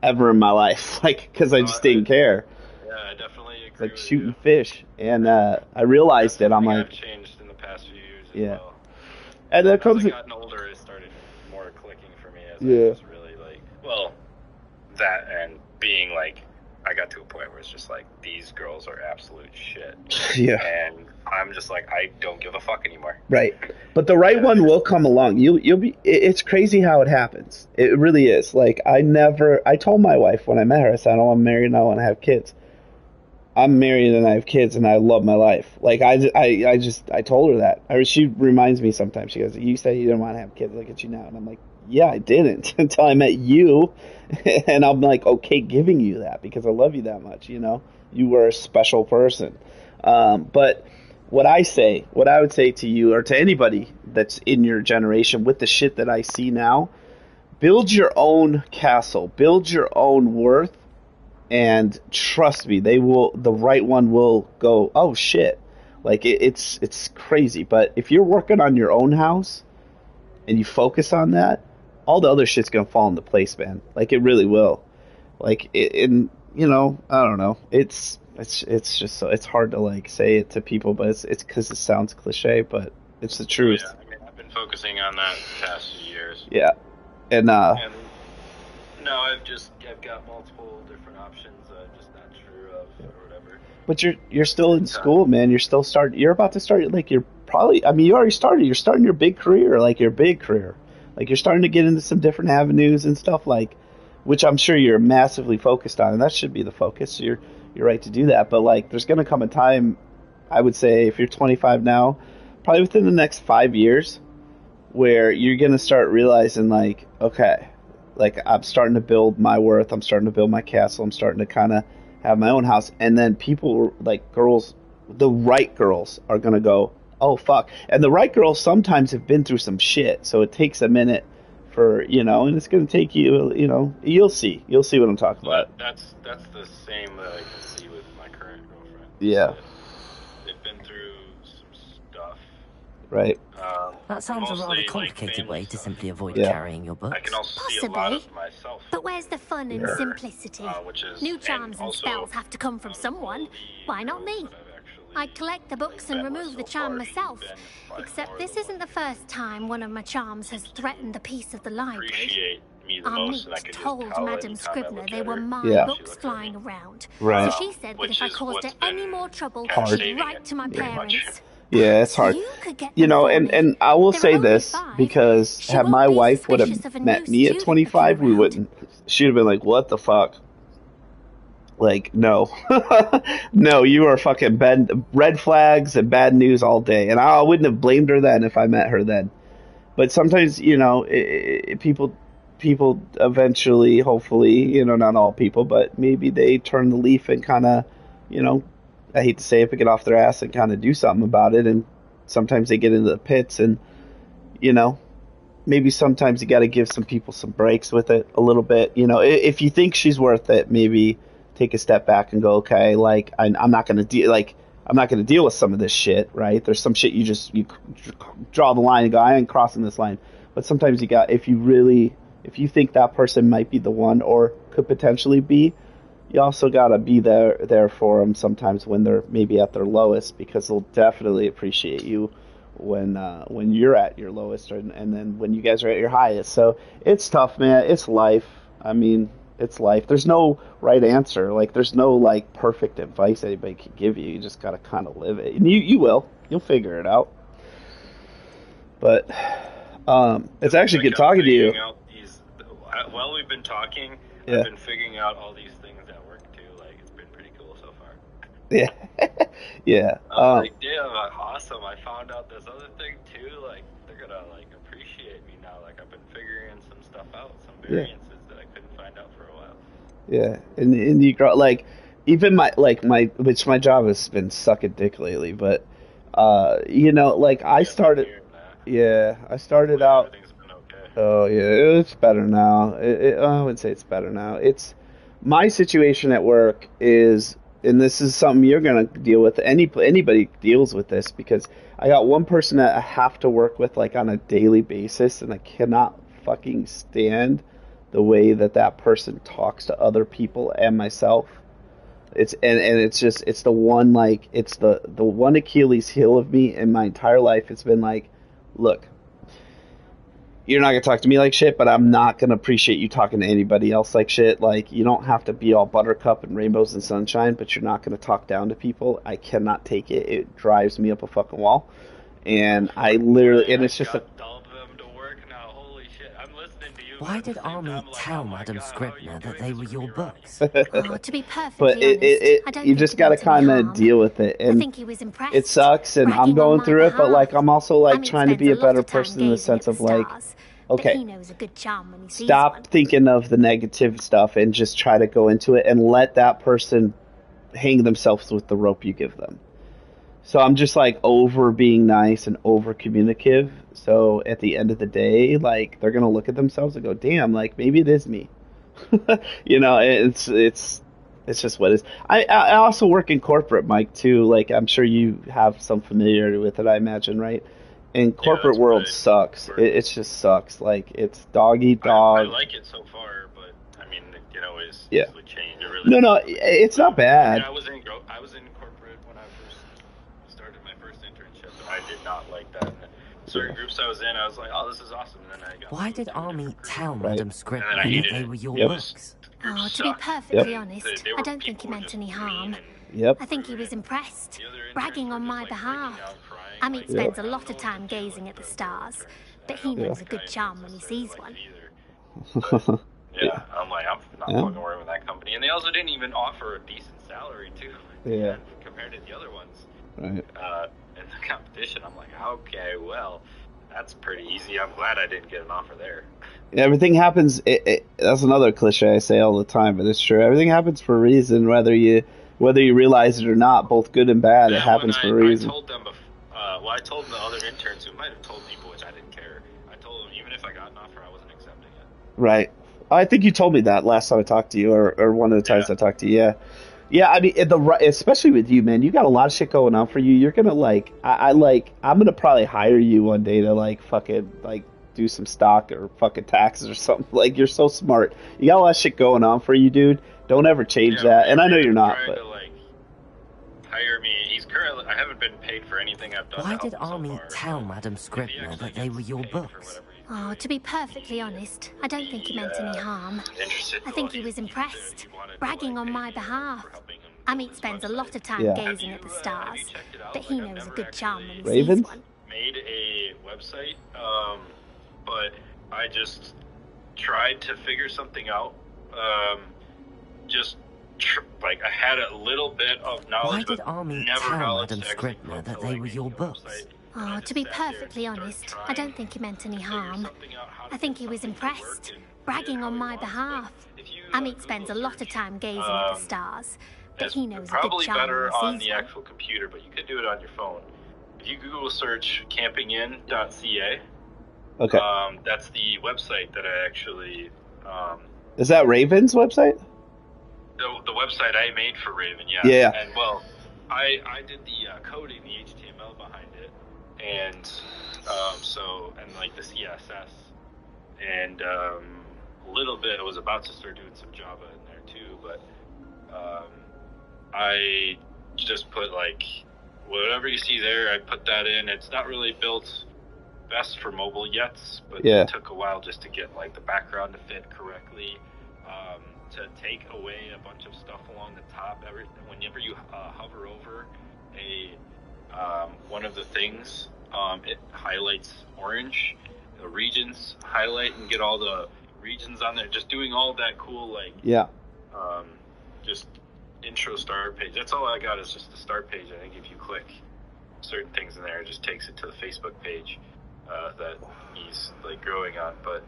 ever in my life. Like, because I just didn't care. Yeah, I definitely agree. Like shooting fish. And I realized that I'm like... I've changed in the past few years as well. And then comes... As I gotten older, it started more clicking for me as I was really like... Well, that and being like... I got to a point where it's just like, these girls are absolute shit. Yeah. And I'm just like, I don't give a fuck anymore. Right. But the right one will come along. You'll be, it's crazy how it happens. It really is. Like, I told my wife when I met her, I said, I don't want to marry and I want to have kids. I'm married and I have kids and I love my life. Like, I told her that. She reminds me sometimes. She goes, you said you didn't want to have kids. Look at you now. And I'm like, yeah, I didn't until I met you. And I'm like, okay, giving you that because I love you that much, you know? You were a special person. But what I would say to you or to anybody that's in your generation with the shit that I see now, build your own castle, build your own worth, and trust me, the right one will go, oh shit. Like, it's crazy. But if you're working on your own house and you focus on that, all the other shit's gonna fall into place, man. Like, it really will. Like, you know, I don't know. It's just so, it's hard to like say it to people, but it's because it sounds cliche, but it's the truth. Yeah, I mean, I've been focusing on that the past few years. Yeah, and now I've got multiple different options. I'm just not sure of or whatever. But you're still in school, man. You're about to start. Like, you're probably. I mean, you already started. You're starting your big career. Like, your big career. Like, you're starting to get into some different avenues and stuff, like, which I'm sure you're massively focused on, and that should be the focus. You're right to do that, but like, there's going to come a time, I would say, if you're 25 now, probably within the next 5 years, where you're going to start realizing, like, okay, like, I'm starting to build my worth, I'm starting to build my castle, I'm starting to kind of have my own house, and then people, like, girls, the right girls are going to go, oh, fuck. And the right girls sometimes have been through some shit, so it takes a minute for, you know, and it's going to take you, you know, you'll see what I'm talking about. That's the same that I can see with my current girlfriend. Yeah. They've been through some stuff. Right. That sounds a rather complicated way to simply avoid Yeah. carrying your books. I can also see a lot of myself. But where's the fun in simplicity? Which is, New charms and also, spells have to come from someone. Why not me? I'd collect the books and remove the charm myself. Except this isn't the first time one of my charms has threatened the peace of the library. Appreciate me the Our most, and I niece can just told tell Madam anytime I Scribner look they at were her. my Yeah. books flying around. Right. So she said that if I caused her any more trouble, hard. she'd write to my parents. Yeah, it's hard. You know, and I will say this, because had my wife would have met me at 25, we wouldn't. She'd have been like, what the fuck? Like, no. No, you are fucking red flags and bad news all day. And I wouldn't have blamed her then if I met her then. But sometimes, you know, people eventually, hopefully, you know, not all people, but maybe they turn the leaf and kind of, you know, I hate to say it, but get off their ass and kind of do something about it. And sometimes they get into the pits and, you know, maybe sometimes you got to give some people some breaks with it a little bit. You know, if you think she's worth it, maybe take a step back and go, okay, like I'm not gonna deal with some of this shit, right? There's some shit you draw the line and go, I ain't crossing this line. But sometimes if you think that person might be the one or could potentially be, you also gotta be there for them sometimes when they're maybe at their lowest, because they'll definitely appreciate you when you're at your lowest, and then when you guys are at your highest. So it's tough, man. It's life. I mean, it's life. There's no right answer. Like, there's no like perfect advice anybody can give you. You just gotta kind of live it, and you'll figure it out. But it's actually good talking to you. While we've been talking, Yeah. I've been figuring out all these things at work too. Like, it's been pretty cool so far. Yeah. Yeah. Like, damn, awesome. I found out this other thing too. Like, they're gonna like appreciate me now. Like, I've been figuring some stuff out, some variances that I couldn't find out for a while. Yeah, and you grow, like, even my job has been sucking dick lately, but you know, like I started out. Oh yeah, it's better now. I would say it's better now. It's my situation at work is, and this is something you're gonna deal with. Anybody deals with this, because I got one person that I have to work with like on a daily basis, and I cannot fucking stand the way that person talks to other people and myself. It's the one, like, it's the one Achilles heel of me in my entire life. It's been like, look, you're not gonna talk to me like shit, but I'm not gonna appreciate you talking to anybody else like shit. Like, you don't have to be all buttercup and rainbows and sunshine, but you're not gonna talk down to people. I cannot take it. It drives me up a fucking wall. And I literally, and it's just a, Why did Army tell Madam Scribner that they were your books? To be perfectly but honest, I don't you think just it gotta meant any kind of harm. deal with it. And I think he was impressed. it sucks, and I'm bragging going on through my it, but like behalf. I'm also like I mean, trying to spends be a a lot better of time person in the gazing sense at of the like, stars, but okay, he knows a good charm when he sees stop one. thinking of the negative stuff and just try to go into it and let that person hang themselves with the rope you give them. So I'm just like over being nice and over communicative. So at the end of the day, like, they're gonna look at themselves and go, damn, like, maybe it is me. You know, it's just what it is. I also work in corporate, Mike, too. Like, I'm sure you have some familiarity with it, I imagine, right? And corporate world sucks. It just sucks. Like, it's dog eat dog. I like it so far, but I mean, it can always Yeah. easily change. It really No, it's not bad. I mean, I was in corporate when I first started my first internship, and I did not like that. Certain groups I was in, I was like, oh, this is awesome. And then I got Why did Army tell Right. Madam and Scribner then I that hated they it. were your Yep. books? To be perfectly honest, I don't think he meant any harm. Yep. I think he was impressed, bragging on my behalf. Amit spends a lot of time gazing at the stars, but he knows a good charm when he sees one. Yeah, I'm like, I'm not Yeah. fucking working with that company. And they also didn't even offer a decent salary, too. Yeah. Compared to the other ones. Right. In the competition, I'm like, okay, well, that's pretty easy. I'm glad I didn't get an offer there. Everything happens. That's another cliche I say all the time, but it's true. Everything happens for a reason, whether you realize it or not, both good and bad. It happens for a reason. I told them, I told the other interns who might have told people, which I didn't care. I told them even if I got an offer, I wasn't accepting it. Right. I think you told me that last time I talked to you, or one of the times I talked to you. Yeah. Yeah, I mean, especially with you, man, you got a lot of shit going on for you. You're gonna like, I'm gonna probably hire you one day to like fucking like do some stock or fucking taxes or something. Like, you're so smart. You got a lot of shit going on for you, dude. Don't ever change that. And I know you're not, but to, like, hire me. He's currently. I haven't been paid for anything I've done. Why did Army tell Madam Scribner that they were your books? To be perfectly honest, I don't think he meant any harm. I think he was impressed, bragging on my behalf. Amit spends a lot of time gazing at the stars, but he knows a good charm when he sees one. Made a website, but I just tried to figure something out. Just like I had a little bit of knowledge, Why did but Army never tell knowledge Madam to actually Scribner put that to, they like, were your making a books? website. Oh, to be perfectly honest, I don't think he meant any harm. I think he was impressed, bragging on my behalf. Amit spends a lot of time gazing at the stars, but he knows a good Probably charm better when he on sees the one. actual computer, but you could do it on your phone. If you Google search campingin.ca, Okay. that's the website that I actually. Is that Raven's website? The website I made for Raven, yeah. Yeah. And well, I did the coding, the HTML behind it, and and like the CSS, and a little bit. I was about to start doing some Java in there too, but I just put like whatever you see there. I put that in. It's not really built best for mobile yet, but it took a while just to get like the background to fit correctly. To take away a bunch of stuff along the top. Whenever you hover over one of the things, it highlights orange. The regions highlight and get all the regions on there. Just doing all that cool just intro start page. That's all I got is just the start page. I think if you click certain things in there, it just takes it to the Facebook page that he's like growing on. But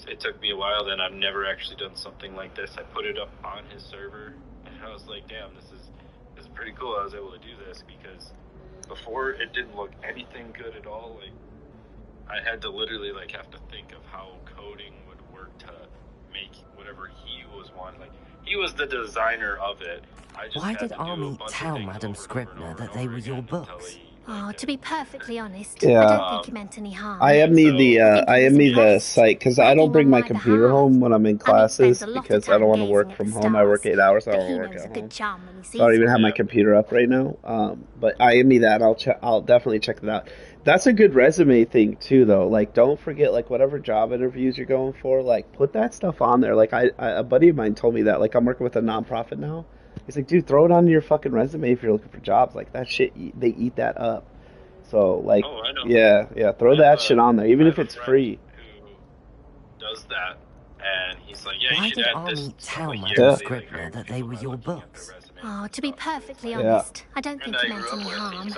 it took me a while. Then I've never actually done something like this. I put it up on his server, and I was like, "Damn, this is pretty cool." I was able to do this because before it didn't look anything good at all. Like I had to literally like have to think of how coding would work to make whatever he was wanting. Like he was the designer of it. I just Why had did to do a Army bunch of tell things Madam over and Scribner that they were your books? Oh, to be perfectly honest, Yeah. I don't think he meant any harm. I am me the impressed, site because I don't bring my computer home when I'm in classes spends a lot of because I don't want to time work gazing at from the home. I work 8 hours. I but don't he want to work knows at a good home. charm when he sees So I don't even one. have my computer up right now. But I am me that. I'll definitely check that out. That's a good resume thing too, though. Like, don't forget, like, whatever job interviews you're going for, like, put that stuff on there. Like, a buddy of mine told me that. Like, I'm working with a nonprofit now. He's like, dude, throw it on your fucking resume if you're looking for jobs. Like, that shit, they eat that up. So, like, throw that shit on there, even if it's free. Who does that? And he's like, yeah, Why you should did add Army this tell here. Madam Scribner that they were your books? Oh, to be perfectly Yeah. honest, I don't think he meant any harm.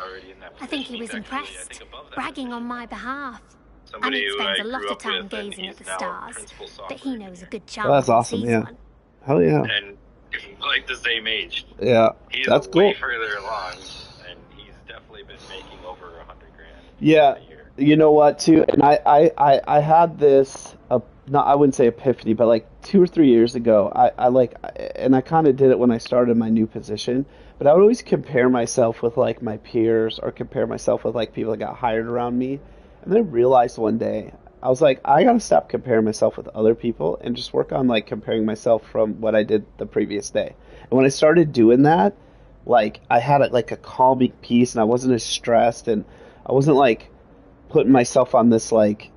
I think he was impressed, bragging on my behalf. Somebody Amit who spends I a lot grew of up time with, and gazing at he's the now stars, principal but he software knows a good charm Well, that's when he awesome, sees yeah. one. Hell yeah. And like the same age. Yeah, He's that's way cool. further along, and he's definitely been making over $100,000. Yeah, you know what, too? And I had this, not, I wouldn't say epiphany, but like 2 or 3 years ago, and I kind of did it when I started my new position, but I would always compare myself with like my peers or compare myself with like people that got hired around me. And then I realized one day, I was like, I gotta stop comparing myself with other people and just work on like comparing myself from what I did the previous day. And when I started doing that, like I had like a calming peace and I wasn't as stressed and I wasn't like putting myself on this like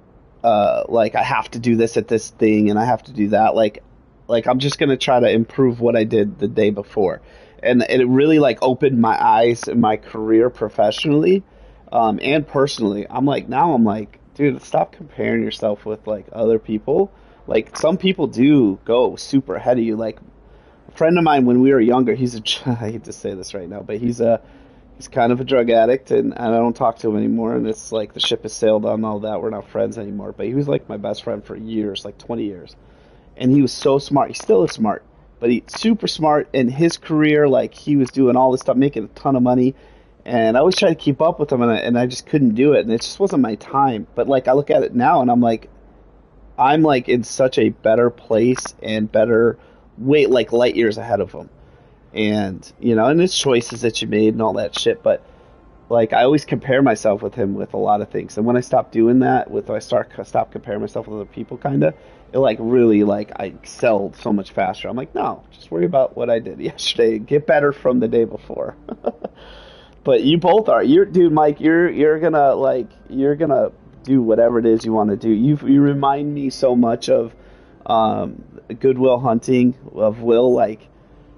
I have to do this at this thing and I have to do that. Like I'm just gonna try to improve what I did the day before. And it really like opened my eyes in my career professionally, and personally. I'm like, dude, stop comparing yourself with like other people. Like some people do go super ahead of you. Like a friend of mine when we were younger, I hate to say this right now, but he's kind of a drug addict and I don't talk to him anymore. And it's like the ship has sailed on all that. We're not friends anymore. But he was like my best friend for years, like 20 years. And he was so smart. He still is smart, but he's super smart in his career. Like he was doing all this stuff, making a ton of money. And I always tried to keep up with him, and I just couldn't do it, and it just wasn't my time. But like I look at it now, and I'm like in such a better place and better like light years ahead of him. And and it's choices that you made and all that shit. But like I always compare myself with him with a lot of things, and when I stop doing that, stop comparing myself with other people, it like really like I excelled so much faster. I'm like, no, just worry about what I did yesterday, get better from the day before. But you both are. Dude, Mike, you're gonna do whatever it is you want to do. You remind me so much of Goodwill Hunting of Will. Like,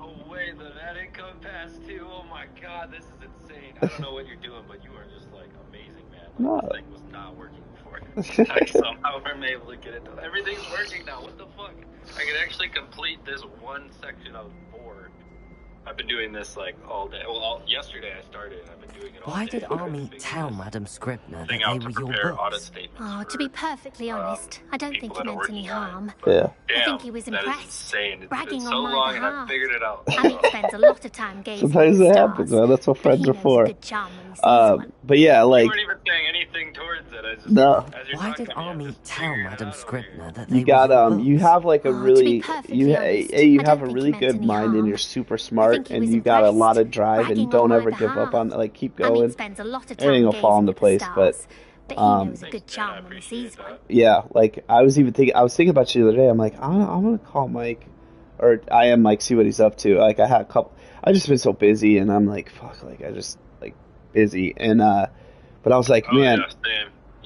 oh wait, that didn't come past too. Oh my god, this is insane. I don't know what you're doing, but you are just like amazing, man. Like, this thing was not working before. I somehow am able to get it done. Everything's working now. What the fuck? I can actually complete this one section of 4. I've been doing this like all day. Well, yesterday I started. And I've been doing it all Why day. did Army tell Madam Scribner that Thing they out to were your prepare audit books? statements. Oh, to be perfectly honest, I don't think he meant any harm. Yeah. I think he was That is impressed, insane. It's bragging been so on my long and I behalf. figured it out. Amit spends a lot of time gazing Sometimes at it the happens, stars, man. That's what but friends he are knows for. a good charm when he sees one. But yeah, like You weren't even saying anything towards it. I just, no. Why did Army tell Madam Scribner that they You got were your books? you have like a really you I have don't a think really he meant good any mind and harm. you're super smart he and was you got a lot of impressed, drive bragging and don't on my ever give up on it. Like keep going. spends a lot of Everything time will fall into gazing at the place, stars, but he but knows a good charm when he sees one. yeah, like I was thinking about you the other day. I'm like, I'm gonna call Mike, or I am Mike, see what he's up to. Like I had a couple. I just been so busy, and I'm like, fuck, like I just like busy, and but I was like, man,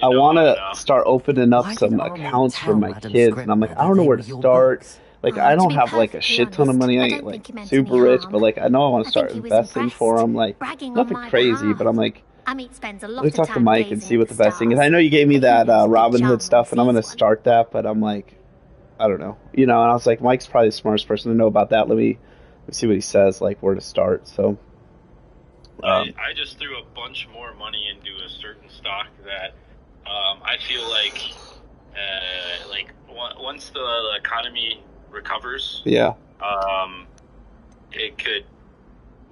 I want to start opening up some accounts for my kids, and I'm like, I don't know where to start. Like I don't have like a shit ton of money. I ain't like super rich, but like I know I want to start investing for them. Like nothing crazy, but I'm like. Amit spends a lot Let me of talk to time Mike and gazing see at what the the best thing is. stars, I know you gave me but he that knows a good Robin charm Hood stuff, and I'm when going he to sees start that, but I'm like, I don't know. You know, and I was like, Mike's probably the smartest person to know about that. Let me see what he says, like where to start. So, I just threw a bunch more money into a certain stock that I feel like once the economy recovers, yeah, it could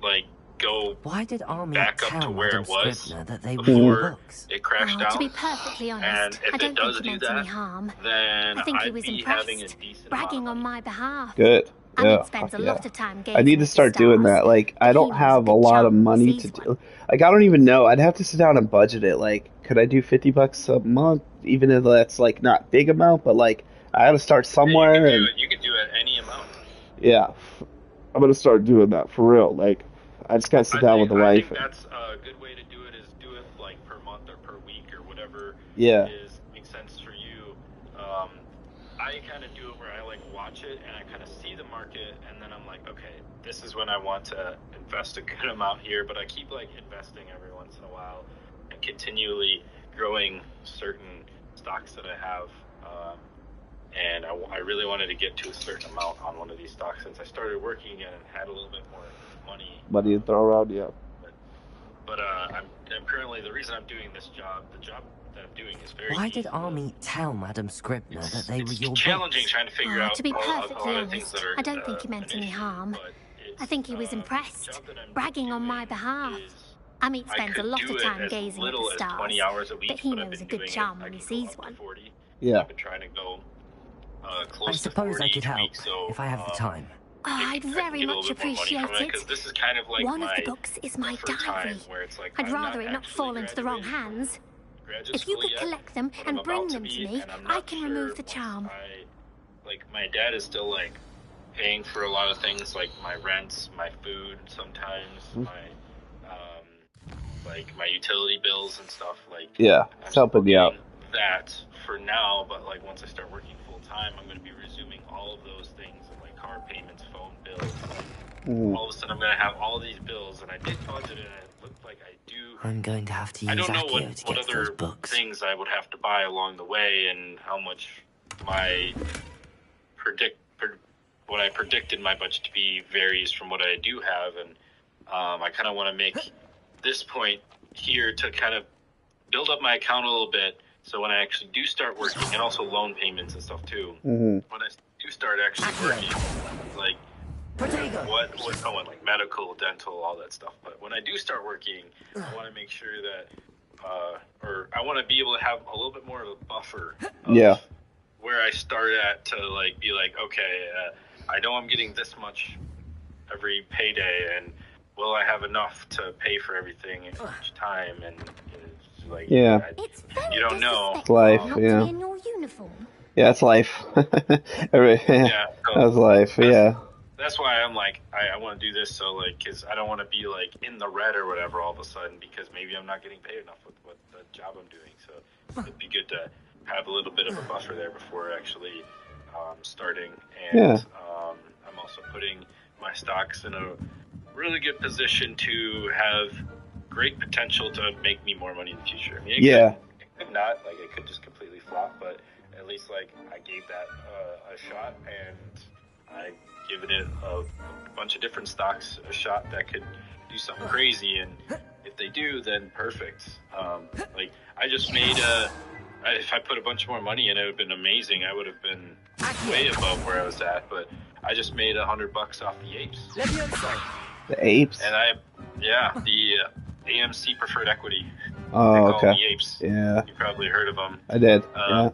like go Why did Army back up tell to where Madam it was Scribner that they were before your books? it crashed To down. be perfectly honest, And if I don't it does think he do meant any that, harm. then I think he I'd was be impressed, having a decent bragging on my behalf. good. Yeah, Amit spends a yeah. lot of time gazing I need to at the start doing stars, that. Like, I but he don't knows have a good lot of charm when he money to sees do. Like, I don't even know. I'd have to sit down and budget it. Like, could I do $50 a month, even if that's like not big amount, but like I got to start somewhere. You could do it any amount. Yeah, I'm gonna start doing that for real. Like, I just gotta sit down with the I wife. think that's a good way to do it. Is do it like per month or per week or whatever. Yeah. Makes sense for you. I kind of do it where I like watch it and I kind of see the market and then I'm like, okay, this is when I want to invest a good amount here, but I keep like investing every once in a while and continually growing certain stocks that I have. And I really wanted to get to a certain amount on one of these stocks since I started working again and had a little bit more money. Money to throw around, yeah. But I'm currently, the reason I'm doing this job, the job that I'm doing is very Why did Army tell Madam Scribner that they were your challenging books? trying to figure out To be all perfectly the things honest, that are I don't think he meant any harm. I think he was impressed, bragging on my behalf. Amit spends a lot of time gazing at the stars, 20 hours a week, but he knows a good charm when he sees one. Yeah. I've been trying to go close I suppose to 40 I could help week, so, if I have the time. Oh, I'd very much appreciate it. This is kind of like One of the books is my diary. I'd rather it not fall into the wrong hands. If you could collect them and bring them to me, I can remove the charm. Like, my dad is still, like, paying for a lot of things, like my rent, my food sometimes, my utility bills and stuff. Like, yeah, it's helping you out. That for now, but like once I start working full time, I'm going to be resuming all of those things, like car payments, phone bills. All of a sudden, I'm going to have all these bills, and I did budget it, and it looked like I do. I'm going to have to I use don't know Accio to what get other those books. things I would have to buy along the way, and how much my what I predicted my budget to be varies from what I do have, and I kind of want to make this point here to kind of build up my account a little bit, so when I actually do start working, and also loan payments and stuff too. When I do start actually working, like like medical, dental, all that stuff. But when I do start working, I want to make sure that, or I want to be able to have a little bit more of a buffer. Of where I start at to like be like, okay, I know I'm getting this much every payday, and will I have enough to pay for everything each time? And it's like, you don't know. It's life, yeah. In your uniform. Yeah, it's life. That's life, yeah. That's why I'm like, I want to do this, so like, because I don't want to be like in the red or whatever all of a sudden, because maybe I'm not getting paid enough with what the job I'm doing. So it'd be good to have a little bit of a buffer there before actually starting. And I'm also putting my stocks in a really good position to have great potential to make me more money in the future. I mean, it could not, like, it could just completely flop, but at least like I gave that a shot, and I given it a bunch of different stocks a shot that could do something crazy, and if they do, then perfect. Like I just made if I put a bunch more money in, it would have been amazing. I would have been way above where I was at, but I just made $100 off the apes. The apes? And the AMC preferred equity. Oh, they call okay. them the apes. Yeah. You probably heard of them. I did. Yeah.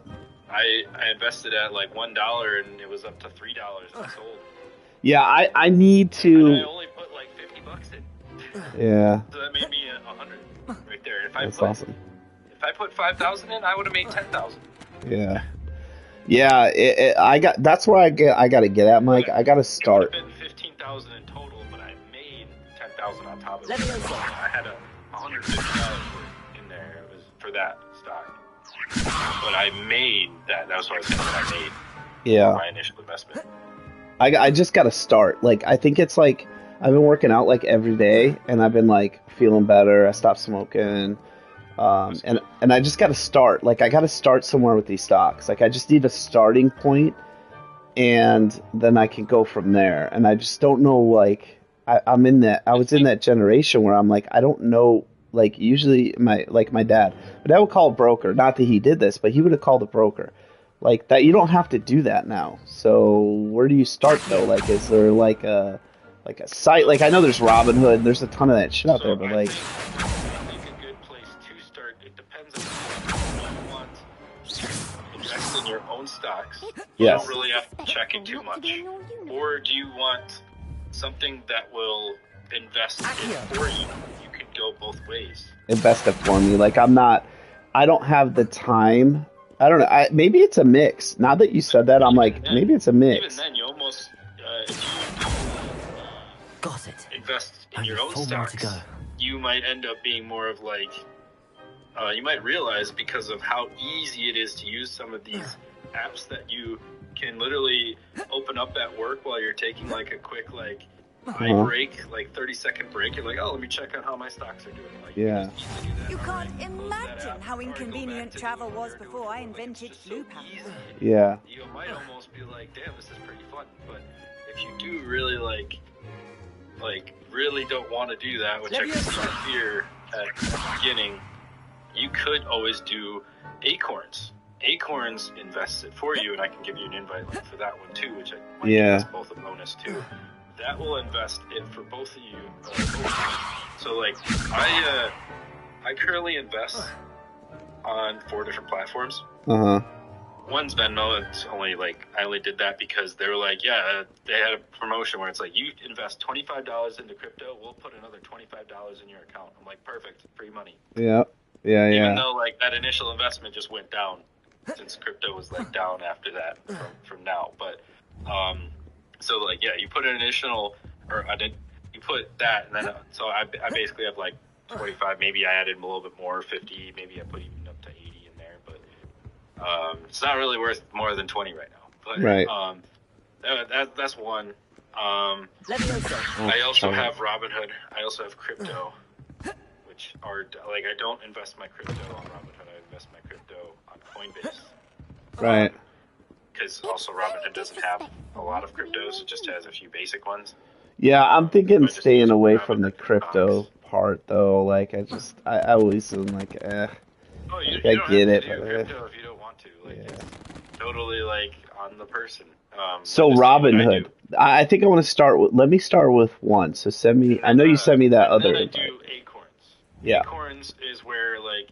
I invested at like $1 and it was up to $3 and I sold. Yeah, I need to. And I only put like $50 in. Yeah. So that made me 100 right there. That's awesome. If I put 5,000 in, I would have made 10,000. Yeah. Yeah, that's where I got to get at, Mike. I got to start. It would have been 15,000 in total, but I made 10,000 on top of it. I had $150 in there. It was for that stock. But I made that. That was what I was saying that I made. My initial investment. I just got to start. Like, I think it's like I've been working out like every day, and I've been like feeling better. I stopped smoking. And I just got to start. Like, I got to start somewhere with these stocks. Like, I just need a starting point, and then I can go from there. And I just don't know. Like, I was in that generation where I'm like, I don't know. Like, usually my dad would call a broker. Not that he did this, but he would have called a broker. Like that, you don't have to do that now. So where do you start though? Like, is there like a site? Like, I know there's Robinhood. There's a ton of that shit out there, but like. Invest in your own stocks. You Yes. don't really have to check it too much. Or do you want something that will invest it for you? You can go both ways. Invest it for me. Like, I don't have the time. I don't know. Maybe it's a mix. Now that you said that, I'm like, maybe it's a mix. Even then, you almost invest in your own stocks. You might end up being more of like. You might realize because of how easy it is to use some of these apps that you can literally open up at work while you're taking like a quick eye break, like 30-second break. You're like, oh, let me check out how my stocks are doing. Like, yeah. You can't imagine how inconvenient travel was before I invented Blue Power. Yeah. You might almost be like, damn, this is pretty fun. But if you do really really don't want to do that, which I can see fear at the beginning, you could always do Acorns. Acorns invests it for you, and I can give you an invite link for that one too, which I might give both a bonus too. That will invest it for both of you. So like, I currently invest on 4 different platforms. One's Venmo. It's only like I only did that because they were like, they had a promotion where it's like you invest $25 into crypto, we'll put another $25 in your account. I'm like, perfect, free money. Yeah. Even though like that initial investment just went down since crypto was like down after that from now. But so like you put an additional you put that, and then so I basically have like 25. Maybe I added a little bit more, 50. Maybe I put even up to 80 in there. But it's not really worth more than 20 right now. But right. That's one. I also have Robinhood. I also have crypto. Which are like, I don't invest my crypto on Robinhood. I invest my crypto on Coinbase. Right. Because also Robinhood doesn't have a lot of cryptos; it just has a few basic ones. Yeah, I'm thinking staying away from the crypto part though. Like, I always am like, Oh, you I don't get have it, to do but crypto if you don't want to. Like, it's totally like on the person. So Robinhood, I think I want to start with. Let me start with one. So send me. I know you sent me that other. Then I do Acorns. Yeah. Acorns is where like,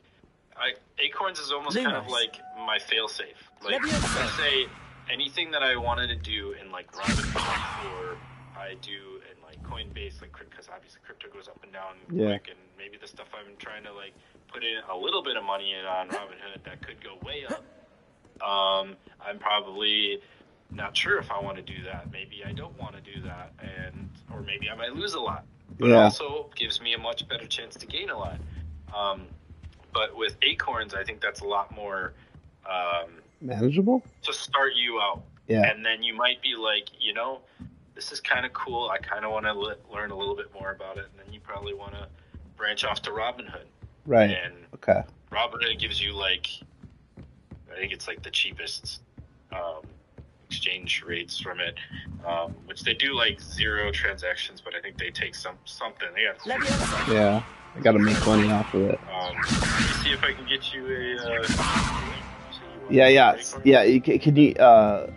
Acorns is almost kind of like my fail-safe. Like, let's say anything that I wanted to do in like Robinhood, or I do in like Coinbase, like, because obviously crypto goes up and down quick, and maybe the stuff I'm trying to like put in a little bit of money in on Robinhood that could go way up. I'm probably not sure if I want to do that. Maybe I don't want to do that, or maybe I might lose a lot. But it also gives me a much better chance to gain a lot. But with Acorns, I think that's a lot more manageable to start you out. Yeah. And then you might be like, this is kind of cool. I kind of want to learn a little bit more about it. And then you probably want to branch off to Robinhood. Right. And okay. Robinhood gives you like, I think it's like the cheapest exchange rates from it, which they do like 0 transactions, but I think they take something. Yeah, I gotta make money off of it. Let me see if I can get you a. Yeah. Can you?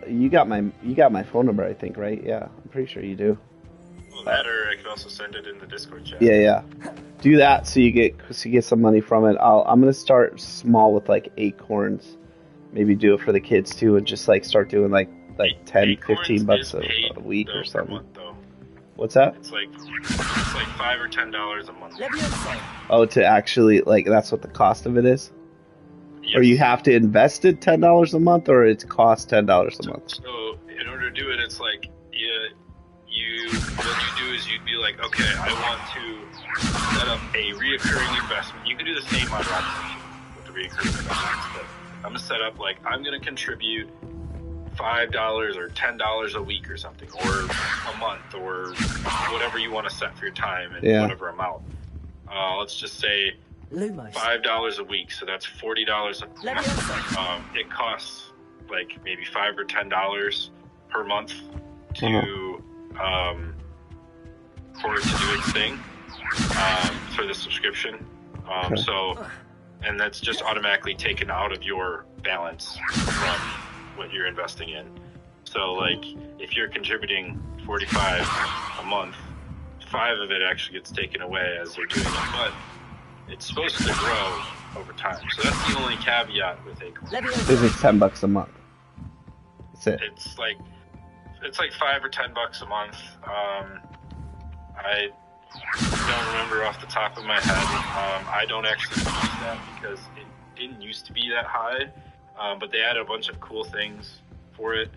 You got my phone number, I think, right? Yeah, I'm pretty sure you do. Well, that, or I could also send it in the Discord chat. Yeah. Do that so you get some money from it. I'm gonna start small with like acorns. Maybe do it for the kids too, and just like start doing like 10, 15 bucks a week or something. What's that? It's like $5 or $10 a month. Oh, to actually like that's what the cost of it is. Yes. Or you have to invest it $10 a month, or it costs $10 a month. So in order to do it, it's like what you do is you'd be like, okay, I want to set up a reoccurring investment. You can do the same on Robinson with the reoccurring investments, but I'm gonna set up like I'm gonna contribute $5 or $10 a week or something, or a month, or whatever you want to set for your time and whatever amount. Let's just say $5 a week, so that's $40 a month. It costs like maybe $5 or $10 per month to for it to do its thing for the subscription. So, and that's just automatically taken out of your balance from what you're investing in. So like if you're contributing $45 a month, 5 of it actually gets taken away as you're doing it, but it's supposed to grow over time. So that's the only caveat with Acorn. Is it $10 a month? That's it. It's like $5 or $10 a month. I don't remember off the top of my head. I don't actually use that because it didn't used to be that high. But they added a bunch of cool things for it.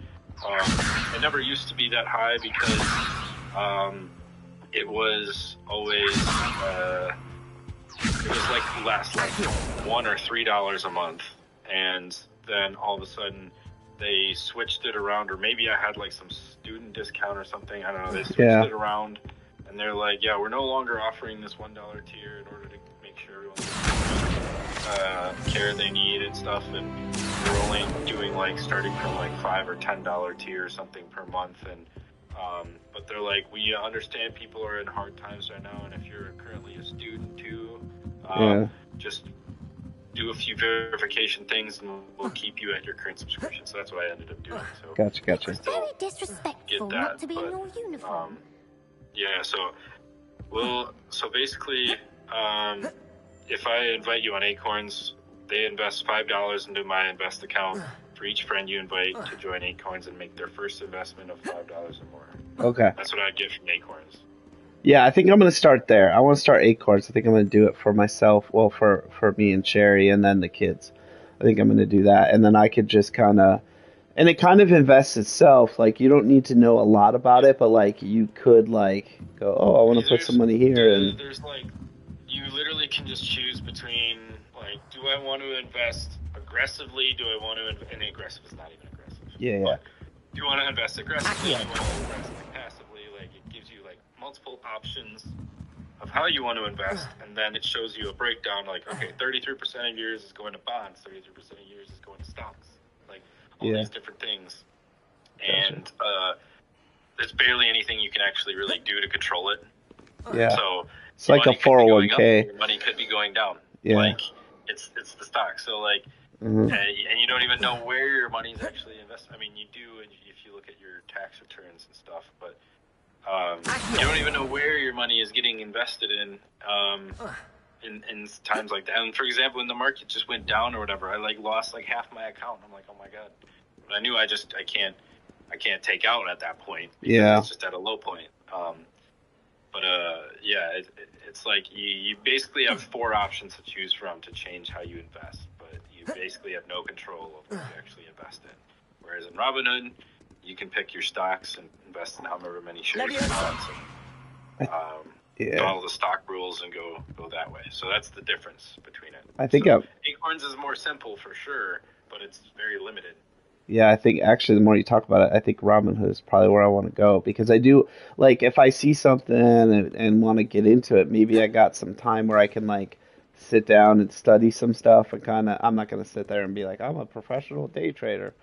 It never used to be that high because it was always it was like less, like $1 or $3 a month, and then all of a sudden they switched it around, or maybe I had like some student discount or something. I don't know. They switched it around, and they're like, yeah, we're no longer offering this $1 tier in order to make sure everyone gets care they need and stuff, and we're only doing like starting from like $5 or $10 tier or something per month, and but they're like, we understand people are in hard times right now, and if you're currently a student too, just do a few verification things and we'll keep you at your current subscription. So that's what I ended up doing. So Gotcha. Very disrespectful not to be in your uniform. So basically, if I invite you on Acorns, they invest $5 into my invest account for each friend you invite to join Acorns and make their first investment of $5 or more. Okay. That's what I get from Acorns. Yeah, I think I'm going to start there. I want to start Acorns. I think I'm going to do it for myself, well, for me and Sherry, and then the kids. I think I'm going to do that, and then I could just kind of, and it kind of invests itself. Like, you don't need to know a lot about it, but, like, you could, like, go, oh, I want to put some money here. And there's, like, you literally can just choose between, like, do I want to invest aggressively? Do I want to, and aggressive is not even aggressive. Yeah. Do you want to invest aggressively? Do you want to invest passively? Like, it gives you, like, multiple options of how you want to invest, and then it shows you a breakdown, like, okay, 33% of yours is going to bonds, 33% of yours is going to stocks, like, all these different things. And there's barely anything you can actually really do to control it. Yeah. So it's like a 401k. Your money could be going down. Yeah. Like, it's the stock. So, like, and you don't even know where your money's actually invested. I mean, you do if you look at your tax returns and stuff, but you don't even know where your money is getting invested in times like that. And for example, when the market just went down or whatever, I like lost like half my account. I'm like, oh my god. But I knew I can't take out at that point. Yeah. It's just at a low point. It's like you basically have 4 options to choose from to change how you invest, but you basically have no control over what you actually invest in. Whereas in Robinhood, you can pick your stocks and invest in however many shares you want, and follow the stock rules and go that way. So that's the difference between it. I think Acorns is more simple for sure, but it's very limited. Yeah, I think actually the more you talk about it, I think Robinhood is probably where I want to go, because I do, like, if I see something and want to get into it, maybe I got some time where I can, like, sit down and study some stuff and kind of. I'm not gonna sit there and be like I'm a professional day trader,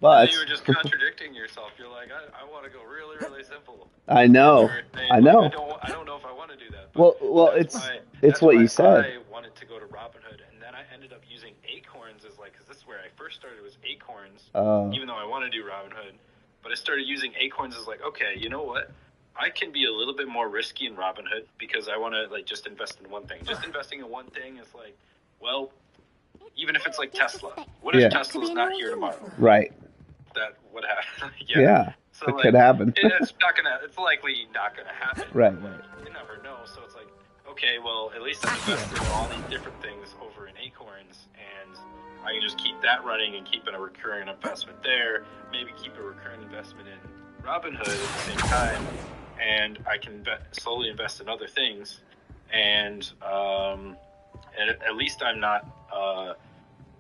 but you were just contradicting yourself. You're like, I want to go really, really simple. I know. I know. I don't know if I want to do that. Well, it's what you said. I wanted to go to Robinhood, and then I ended up using Acorns as like, because this is where I first started was Acorns, even though I want to do Robinhood. But I started using Acorns as like, okay, you know what? I can be a little bit more risky in Robinhood because I want to like just invest in one thing. Just investing in one thing is like, well, even if it's like Tesla. What if Tesla's not here tomorrow? Right. That would happen. Yeah. So it could happen. It's likely not gonna happen. Right. You never know. So it's like, okay, well, at least I've invested in all these different things over in Acorns, and I can just keep that running and keep a recurring investment there. Maybe keep a recurring investment in Robinhood at the same time, and I can slowly invest in other things, and at least I'm not.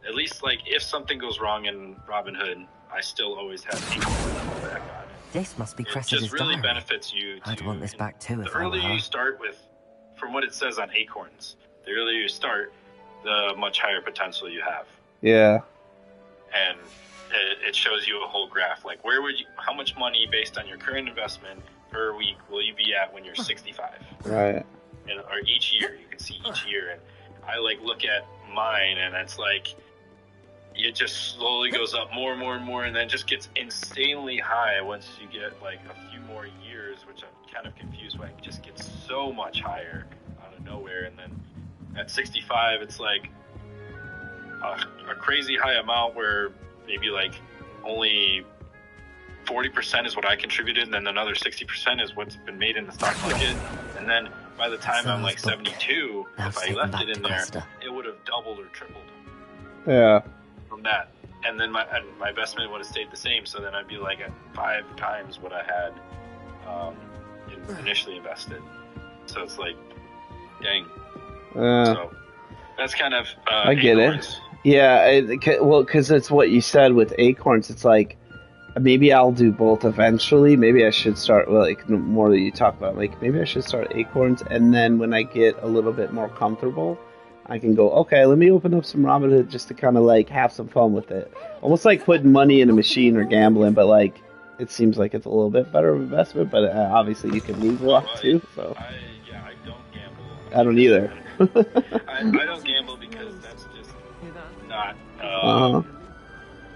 At least like if something goes wrong in Robinhood, I still always have Acorns back on. This must be Cressida's It just really diary. benefits you. I'd want this back too if the I were earlier her. you start with, from what it says on Acorns, the earlier you start, the much higher potential you have. Yeah. And it shows you a whole graph, like how much money based on your current investment per week will you be at when you're 65? Right. Or each year, you can see each year, and I like look at mine, and it's like it just slowly goes up more and more and more, and then just gets insanely high once you get like a few more years, which I'm kind of confused why it just gets so much higher out of nowhere, and then at 65 it's like a crazy high amount where maybe like only 40% is what I contributed, and then another 60% is what's been made in the stock market, and then by the time I'm like 72, if I left it in there, it would have doubled or tripled. Yeah. From that, and then my investment would have stayed the same, so then I'd be like at 5 times what I had initially invested. So it's like, dang. So that's kind of I get Acorns. it. Yeah, well, because it's what you said with Acorns. It's like maybe I'll do both eventually. Maybe I should start like the more that you talk about. Like maybe I should start Acorns, and then when I get a little bit more comfortable, I can go, okay, let me open up some Robinhood just to kind of like have some fun with it. Almost like putting money in a machine or gambling, but like it seems like it's a little bit better of investment, but obviously you can lose a lot too. So I don't gamble. I don't either. I don't gamble because that's just not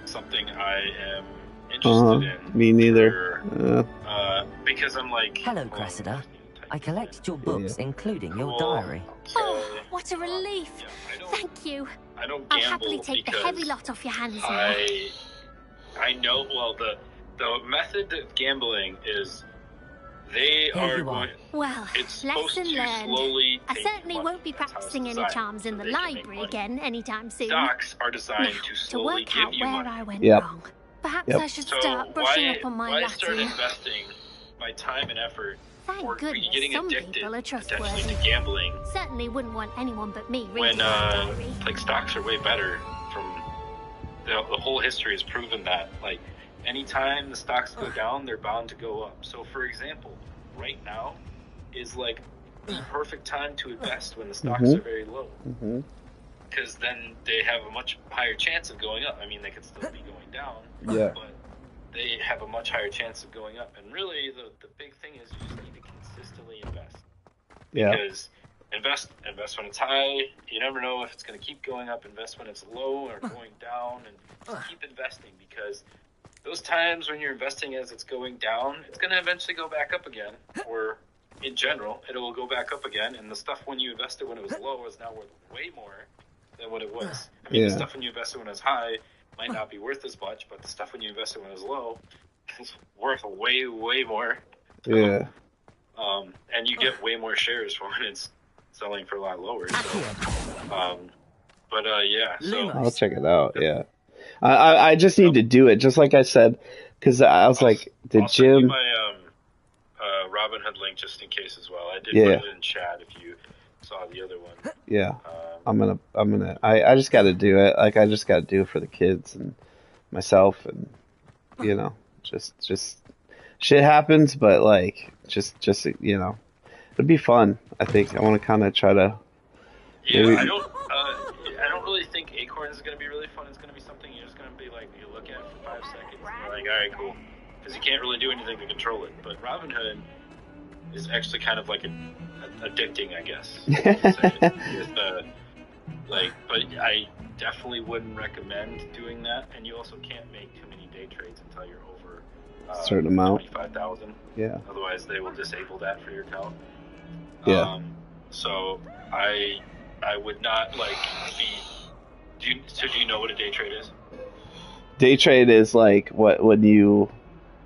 something I am interested in. Me neither. Because I'm like, hello, Cressida. I collected your books, including your diary. Oh, what a relief. Thank you. I don't I'll gamble happily take the heavy lot off your hands now. I know, well, the method of gambling is they are going... Well, it's lesson supposed to learned. slowly I take certainly money. won't be practicing any charms in the library again anytime soon. Stocks are designed now, to slowly work give out you where money. I went wrong. Perhaps I should So start brushing why up on my I Latin. started investing my time and effort Thank or goodness getting some addicted people are potentially trustworthy. to gambling Certainly wouldn't want anyone but me when reading my diary. like stocks are way better. From the whole history has proven that like anytime the stocks go down, they're bound to go up. So for example, right now is like the perfect time to invest when the stocks are very low, because then they have a much higher chance of going up. I mean, they could still be going down, but they have a much higher chance of going up. And really the big thing is you just need to consistently invest. Because invest when it's high. You never know if it's going to keep going up. Invest when it's low or going down, and just keep investing, because those times when you're investing as it's going down, it's going to eventually go back up again. Or in general, it will go back up again. And the stuff when you invested when it was low is now worth way more than what it was. I mean, the stuff when you invested when it was high might not be worth as much, but the stuff when you invested when it was low is worth way, way more. Yeah. And you get way more shares for when it's selling for a lot lower. So, so I'll check it out. Yeah. I just need to do it, just like I said, because I was like, I'll send you my Robinhood link just in case as well. I did put it in chat if you saw the other one. Yeah. I just got to do it. Like, I just got to do it for the kids and myself, and you know, just shit happens, but like, just you know, it'd be fun. I think I want to kind of try to Yeah, Maybe- I don't really think Acorns is going to be really fun. It's going to be something you're just going to be like, you look at for 5 seconds, and you're like, all right, cool. Because you can't really do anything to control it. But Robin Hood is actually kind of like addicting, I guess. But I definitely wouldn't recommend doing that. And you also can't make too many day trades until you're over a certain amount. 25,000. Yeah. Otherwise, they will disable that for your account. Yeah. So I would not like be. Do you know what a day trade is? Day trade is like when you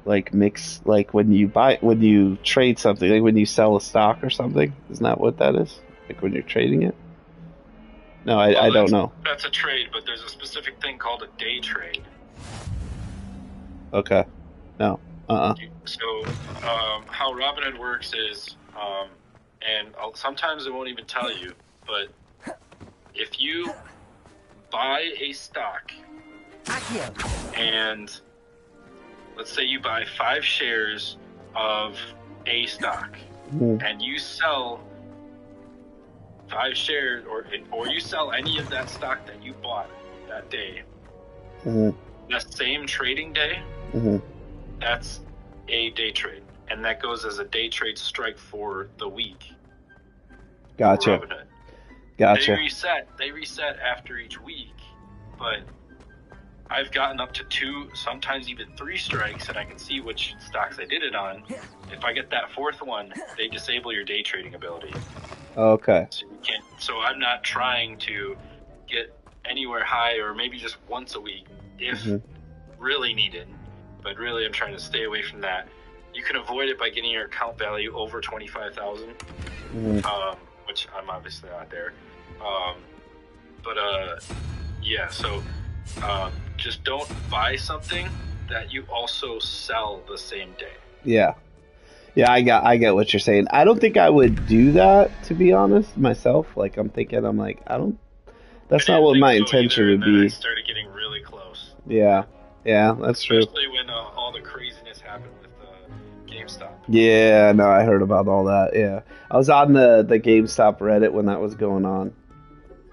like mix, like when you trade something, like when you sell a stock or something. Isn't that what that is? Like when you're trading it? No, I don't know. That's a trade, but there's a specific thing called a day trade. Okay. No. So how Robinhood works is, and sometimes it won't even tell you, but if you buy a stock, and let's say you buy 5 shares of a stock, and you sell 5 shares, or you sell any of that stock that you bought that day, that same trading day, that's a day trade, and that goes as a day trade strike for the week. Gotcha. Gotcha. They reset after each week, but I've gotten up to 2, sometimes even 3 strikes, and I can see which stocks I did it on. If I get that 4th one, they disable your day trading ability. Okay. So you can't. So I'm not trying to get anywhere high, or maybe just once a week if really needed. But really, I'm trying to stay away from that. You can avoid it by getting your account value over 25,000, which I'm obviously not there. Yeah. So just don't buy something that you also sell the same day. Yeah. Yeah, I get what you're saying. I don't think I would do that, to be honest, myself. Like, that's not what my intention would be. I started getting really close. Yeah, that's true. Especially when all the craziness happened with GameStop. Yeah, no, I heard about all that, yeah. I was on the GameStop Reddit when that was going on.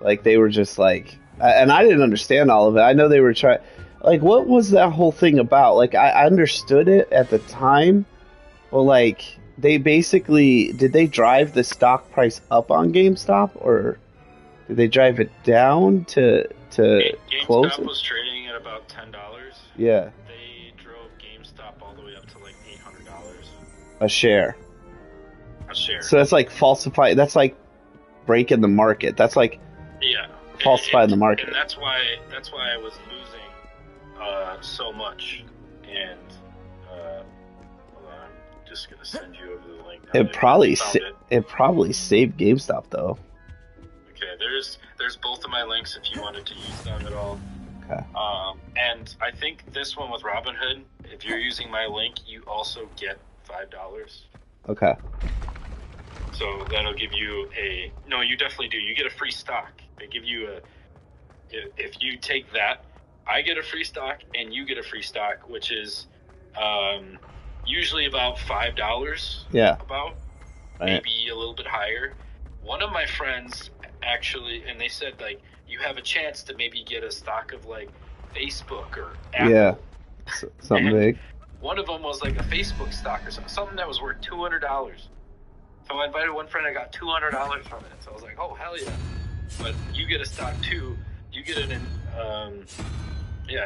Like, they were just like, and I didn't understand all of it. I know they were trying, like, what was that whole thing about? Like, I understood it at the time. Well, like, they basically, did they drive the stock price up on GameStop, or did they drive it down to close it? GameStop was trading at about $10. Yeah. They drove GameStop all the way up to like $800. A share. A share. So that's like falsifying, that's like breaking the market. That's like falsifying the market. And that's why I was losing so much. And just gonna send you over the link. It probably saved GameStop though. Okay, there's both of my links if you wanted to use them at all. Okay. And I think this one with Robinhood, if you're using my link, you also get $5. Okay. So that'll give you no, you definitely do. You get a free stock. They give you if you take that, I get a free stock and you get a free stock, which is usually about $5. Yeah. About. Maybe a little bit higher. One of my friends actually, and they said, like, you have a chance to maybe get a stock of, like, Facebook or Apple. Yeah. Something big. One of them was, like, a Facebook stock or something that was worth $200. So I invited one friend, I got $200 from it. So I was like, oh, hell yeah. But you get a stock, too. You get it in,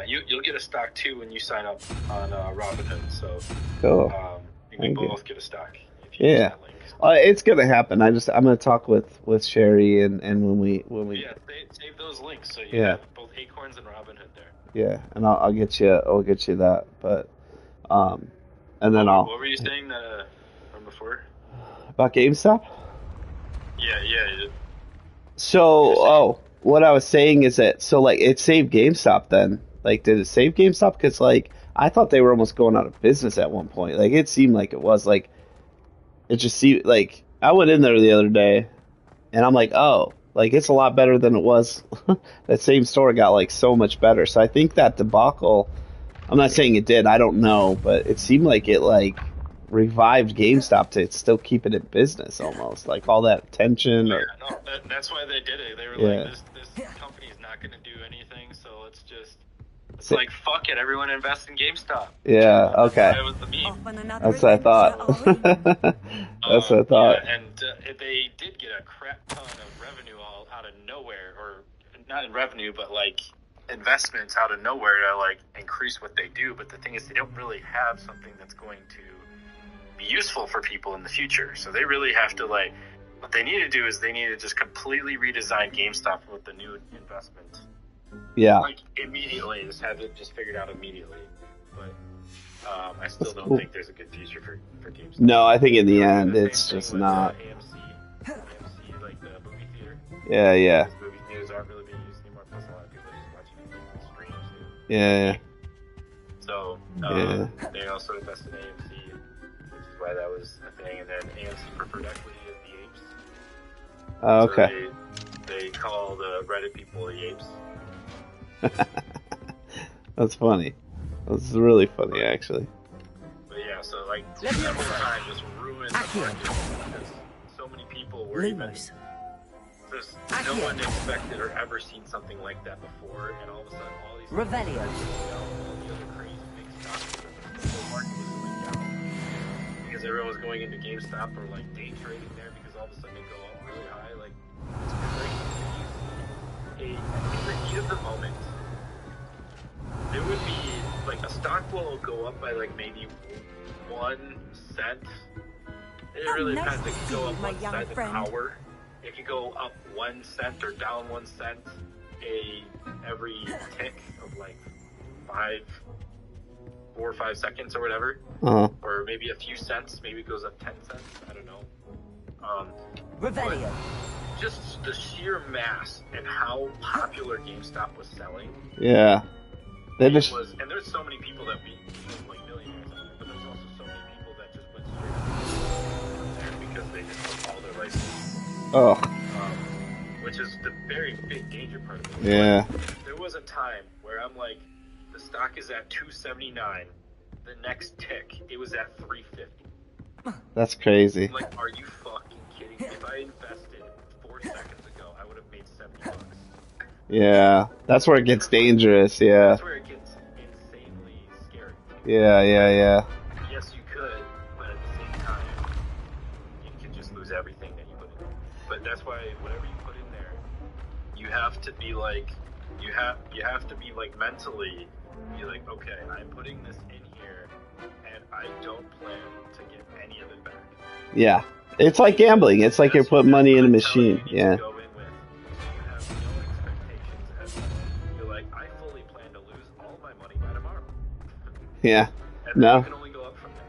you'll get a stock, too, when you sign up on Robinhood. So cool. you can both get a stock. Yeah. It's gonna happen. I'm gonna talk with Sherry and when we save those links so you have both Acorns and Robinhood there. Yeah, and I'll get you that, but and then what were you saying from before about GameStop? Yeah. So what I was saying is that like it saved GameStop then. Like, did it save GameStop? Because like I thought they were almost going out of business at one point. Like it seemed like it was like. It just seemed like I went in there the other day, and I'm like, oh, like it's a lot better than it was. That same store got like so much better. So I think that debacle. I'm not saying it did. I don't know, but it seemed like it like revived GameStop to still keep it in business almost. Like all that tension. Or... No, that's why they did it. They were like, this company is not going to do anything, so let's just... It's like, fuck it, everyone invest in GameStop. Yeah, okay. That was the meme. That's what I thought. That's what I thought. Yeah, and they did get a crap ton of revenue all out of nowhere, or not in revenue, but like investments out of nowhere to like increase what they do. But the thing is, they don't really have something that's going to be useful for people in the future. So they really have to like, what they need to do is they need to just completely redesign GameStop with the new investment. Yeah. Like immediately, just have it just figured out immediately. But I still don't think there's a good future for GameStop. No, I think in the end it's just not. AMC, like the movie theater. Yeah, yeah. Because movie theaters aren't really being used anymore. Plus, a lot of people are just watching streams. Yeah. So they also invest in AMC, which is why that was a thing. And then AMC preferred equity is the apes. Oh, okay. So they call the Reddit people the apes. That's funny. That's really funny, actually. But yeah, so like that whole time just ruined the market because so many people were even. No one expected or ever seen something like that before, and all of a sudden, all these Revelio. All the other crazy big stocks, the whole market was going down because everyone was going into GameStop or like day trading there because all of a sudden they go up really high. Like it's crazy. In the heat of the moment, there would be like a stock will go up by like maybe 1 cent. It really depends. It could go up 1 cent an hour. It could go up 1 cent or down 1 cent every tick of like 4 or 5 seconds or whatever. Or maybe a few cents. Maybe it goes up 10 cents. I don't know. Revelio. Just the sheer mass and how popular GameStop was selling. Yeah. And there's so many people that became like millionaires out there, but there's also so many people that just went straight there because they just took all their licenses. Oh. Which is the very big danger part of it. Yeah. Like, there was a time where I'm like, the stock is at $2.79. The next tick, it was at $3.50. That's crazy. I'm like, are you fucking kidding me? If I invested 4 seconds ago, I would have made $70. Yeah. That's where it gets dangerous, yeah. That's where it gets insanely scary. Yeah. Yes, you could, but at the same time, you can just lose everything that you put in. But that's why whatever you put in there, you have to be like, you have to be like mentally, be like, okay, I'm putting this in here, and I don't plan to get any of it back. Yeah. It's like gambling. It's like you're putting money in a machine. Yeah. Yeah. And then you can only go up from there.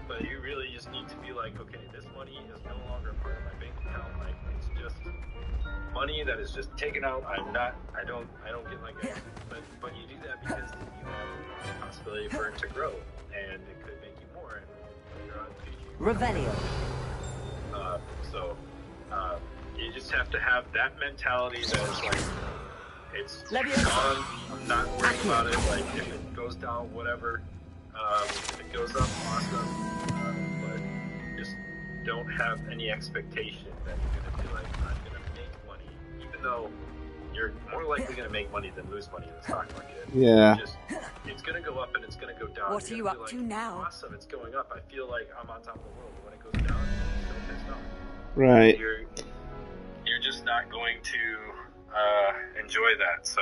But you really just need to be like, okay, this money is no longer part of my bank account. Like, it's just money that is just taken out. I don't get like a, but you do that because you have a possibility for it to grow, and it could make you more, and you're on Revelio. You just have to have that mentality that is like, it's gone, I'm not worried about it, like, if it goes down, whatever, if it goes up, awesome, but just don't have any expectation that you're going to be like, I'm going to make money, even though you're more likely going to make money than lose money in the stock market. Yeah. It's going to go up and it's going to go down. What are you up to now? Awesome, it's going up, I feel like I'm on top of the world, but when it goes down, I'm so pissed off. Right. You're just not going to enjoy that. So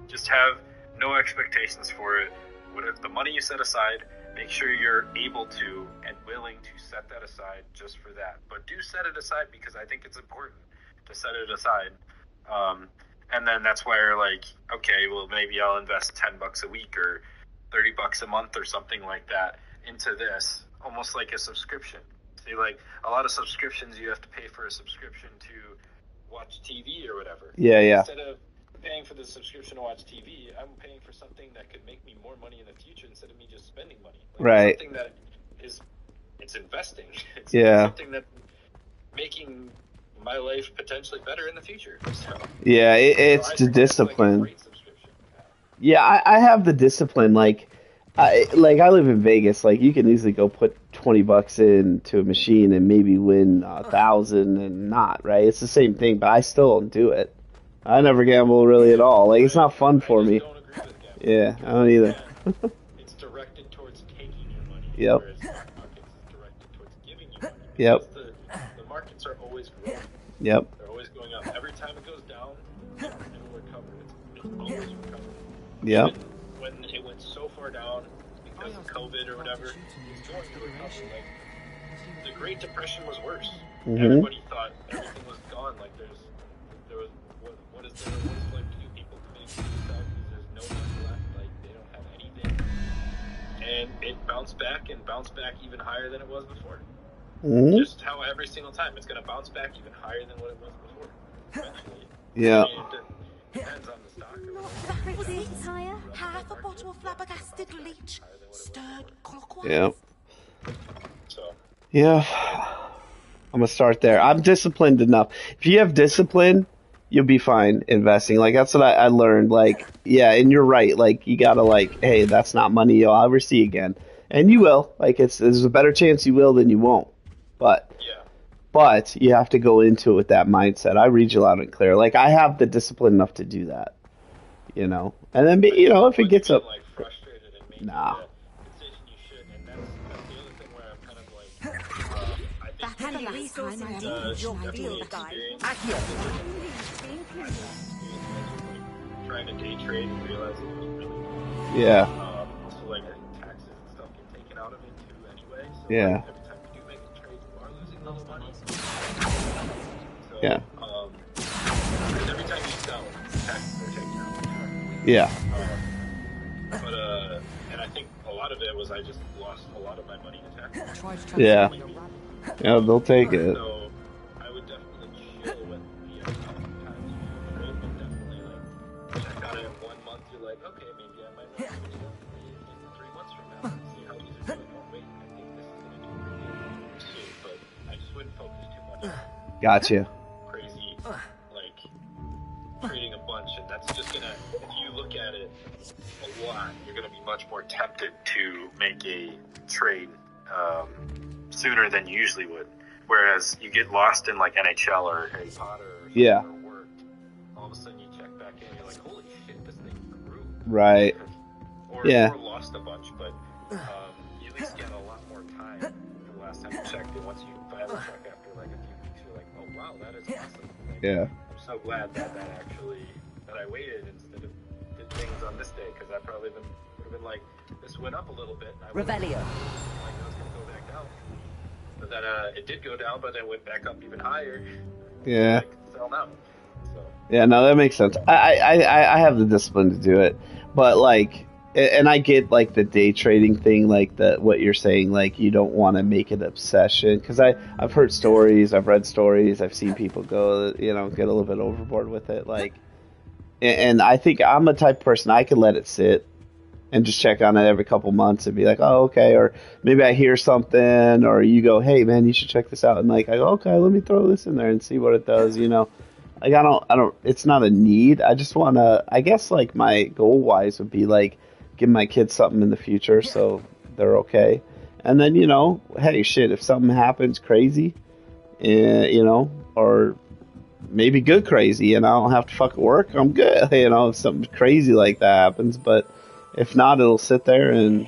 just have no expectations for it. Whatever the money you set aside, make sure you're able to and willing to set that aside just for that. But do set it aside because I think it's important to set it aside. And then that's why you're like, okay, well maybe I'll invest $10 a week or $30 a month or something like that into this, almost like a subscription. See, like a lot of subscriptions, you have to pay for a subscription to watch TV or whatever. Yeah. Instead of paying for the subscription to watch TV, I'm paying for something that could make me more money in the future instead of me just spending money. Like, right. Something that it's investing. It's something that's making my life potentially better in the future. So, yeah, it's the discipline. Like a great subscription. Yeah, I have the discipline. Like, I live in Vegas. Like, you can easily go put $20 into a machine and maybe win 1,000 and not, right? It's the same thing, but I still don't do it. I never gamble really at all. Like, it's not fun for me. Yeah, I don't either. It's directed towards taking your money. Yep. Whereas stock markets is directed towards giving you money. Yep. The markets are always growing. Yep. They're always going up. Every time it goes down, it'll recover. It's always recovering. Yep. Even when it went so far down because of COVID or whatever, it's going to recover. Like, the Great Depression was worse. Everybody thought everything was gone. Like, there was what is like two people committing suicide because there's no money left. Like, they don't have anything. And it bounced back even higher than it was before. Just how every single time it's going to bounce back even higher than what it was before. Eventually. Yeah. I mean, it depends on the stock. Was it higher? Half a bottle of flabbergasted leech, stirred clockwise. Yeah. So. Yeah. I'm gonna start there. I'm disciplined enough. If you have discipline, you'll be fine investing. Like, that's what I learned. Like, yeah, and you're right. Like, you gotta, like, hey, that's not money you'll ever see again, and you will. Like, there's a better chance you will than you won't. But you have to go into it with that mindset. I read you loud and clear. Like, I have the discipline enough to do that, you know. And then, you know, if it gets up, like, frustrated and making nah. the decision you should, and that's the other thing where I'm kind of like, I think Handy resource indeed, your field guide. Trying to day trade and realizing it was really Yeah. So, like, I think taxes and stuff get taken out of it too anyway. So, Yeah. like, every time you do make a trade, you are losing a little money. So, Yeah. because every time you sell, taxes are taken out. Yeah. And I think a lot of it was I just lost a lot of my money to taxes. Yeah. Yeah, they'll take it. So I would definitely chill with the couple times you trade, but definitely like check on it in 1 month. You're like, okay, maybe I might not switch it up in 3 months from now and see how these are doing. Oh wait, I think this is going to do pretty good soon, but I just wouldn't focus too much on Gotcha. crazy, like trading a bunch, and that's just gonna. If you look at it a lot, you're gonna be much more tempted to make a trade. Sooner than you usually would. Whereas you get lost in like NHL or Harry Potter or something or work, all of a sudden you check back in, you're like, holy shit, this thing grew. Right. Or lost a bunch, but you at least get a lot more time than the last time you checked it. Once you finally check after like a few weeks, you're like, oh wow, that is awesome. Like, Yeah. I'm so glad that I waited instead of did things on this day, because I probably would have been like, this went up a little bit. And I Revelio. Like, I was going to go back down. But then it did go down, but then went back up even higher. Yeah. Like, fell down. So. Yeah, no, that makes sense. I have the discipline to do it, but like, and I get like the day trading thing, like what you're saying, like you don't want to make it an obsession, because I've heard stories, I've read stories, I've seen people go, you know, get a little bit overboard with it, like, and I think I'm a type of person I can let it sit and just check on it every couple months and be like, oh, okay. Or maybe I hear something, or you go, hey man, you should check this out. And like, I go, okay, let me throw this in there and see what it does, you know? Like, I don't, it's not a need. I just want to, I guess like my goal wise would be like, give my kids something in the future so they're okay. And then, you know, hey shit, if something happens crazy, you know, or maybe good crazy and I don't have to fucking work, I'm good. You know, if something crazy like that happens, but if not, it'll sit there and,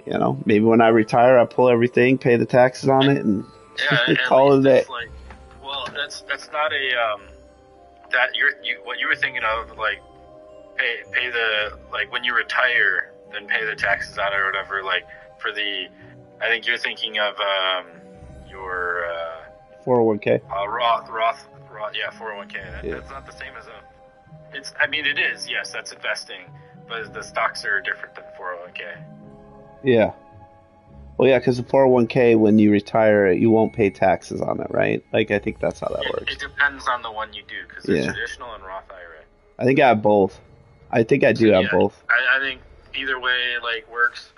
you know, maybe when I retire, I pull everything, pay the taxes on it, and call it a day. Like, well, that's not a that what you were thinking of, like pay the, like when you retire, then pay the taxes on it or whatever. Like for the, I think you're thinking of your 401k. Roth, yeah, 401k. That's not the same as a. It's, I mean, it is. Yes, that's investing. But the stocks are different than 401k. Yeah. Well, yeah, because the 401k, when you retire, you won't pay taxes on it, right? Like, I think that's how that works. It depends on the one you do, because there's traditional and Roth IRA. I think I have both. I think I do have both. I think either way, like, works.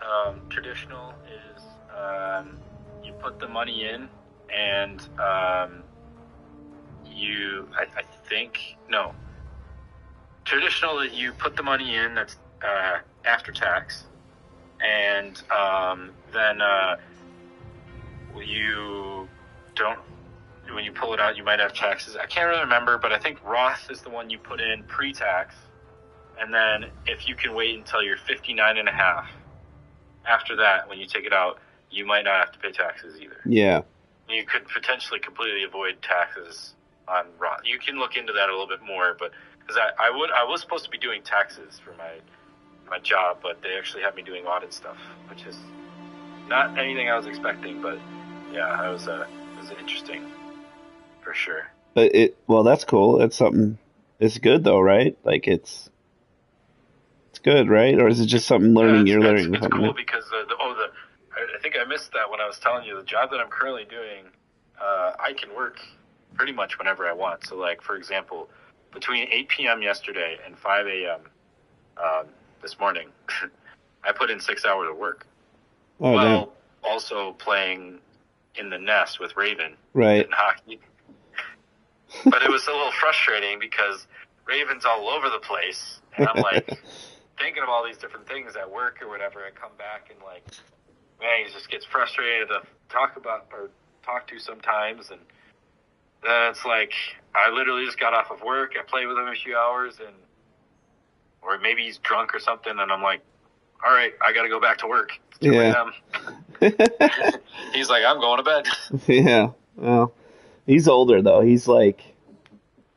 Traditional is you put the money in, and Traditional, that you put the money in, that's after tax, and then you don't. When you pull it out, you might have taxes. I can't really remember, but I think Roth is the one you put in pre-tax, and then if you can wait until you're 59 and a half, after that, when you take it out, you might not have to pay taxes either. Yeah. You could potentially completely avoid taxes on Roth. You can look into that a little bit more, but because I was supposed to be doing taxes for my job, but they actually have me doing audit stuff, which is not anything I was expecting. But yeah, it was interesting for sure. But that's cool. It's something. It's good though, right? Like it's good, right? Or is it just something you're learning? It's cool because I think I missed that when I was telling you the job that I'm currently doing. I can work pretty much whenever I want. So, like for example, between 8 p.m. yesterday and 5 a.m. This morning, I put in 6 hours of work. Oh, while also playing in the nest with Raven right. in hockey. But it was a little frustrating because Raven's all over the place, and I'm like thinking of all these different things at work or whatever. I come back and like, man, he just gets frustrated to talk to sometimes, and then it's like I literally just got off of work. I played with him a few hours, or maybe he's drunk or something, and I'm like, all right, I got to go back to work. It's 2 a.m. He's like, I'm going to bed. Yeah. Well, he's older though. He's like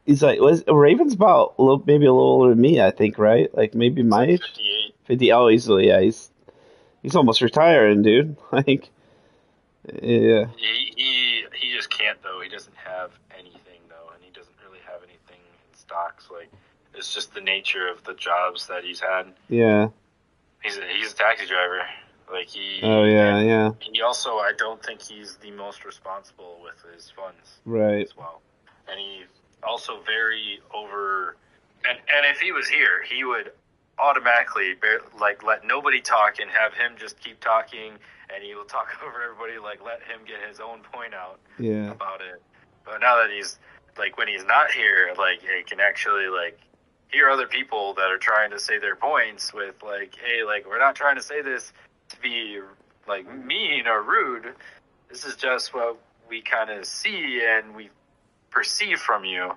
was Raven's about maybe a little older than me, I think, right? Like maybe my age. 58. 50. Oh, he's almost retiring, dude. Like, yeah. He just can't though. He doesn't have anything though, and he doesn't really have anything in stocks. Like, it's just the nature of the jobs that he's had. Yeah. He's a taxi driver. Like he. Oh yeah. He also, I don't think he's the most responsible with his funds. Right. As well, and he also very over. And if he was here, he would automatically let nobody talk and have him just keep talking, and he will talk over everybody. Like, let him get his own point out. Yeah. About it. But now that he's like, when he's not here, like, he can actually like hear other people that are trying to say their points with like, hey, like, we're not trying to say this to be like mean or rude. This is just what we kind of see and we perceive from you,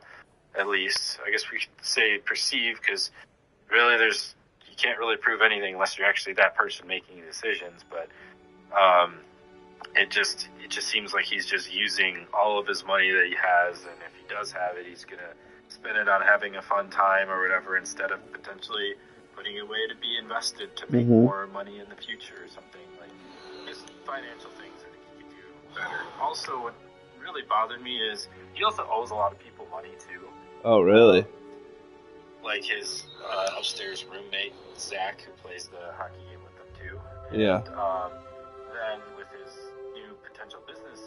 at least. I guess we should say perceive, because really you can't really prove anything unless you're actually that person making decisions. But it just seems like he's just using all of his money that he has, and if he does have it, he's gonna spend it on having a fun time or whatever, instead of potentially putting it away to be invested to make more money in the future or something. Like, just financial things I think he could do better. Also, what really bothered me is he also owes a lot of people money too. Oh, really? Like his upstairs roommate Zach, who plays the hockey game with them too. Yeah. And, then with his new potential business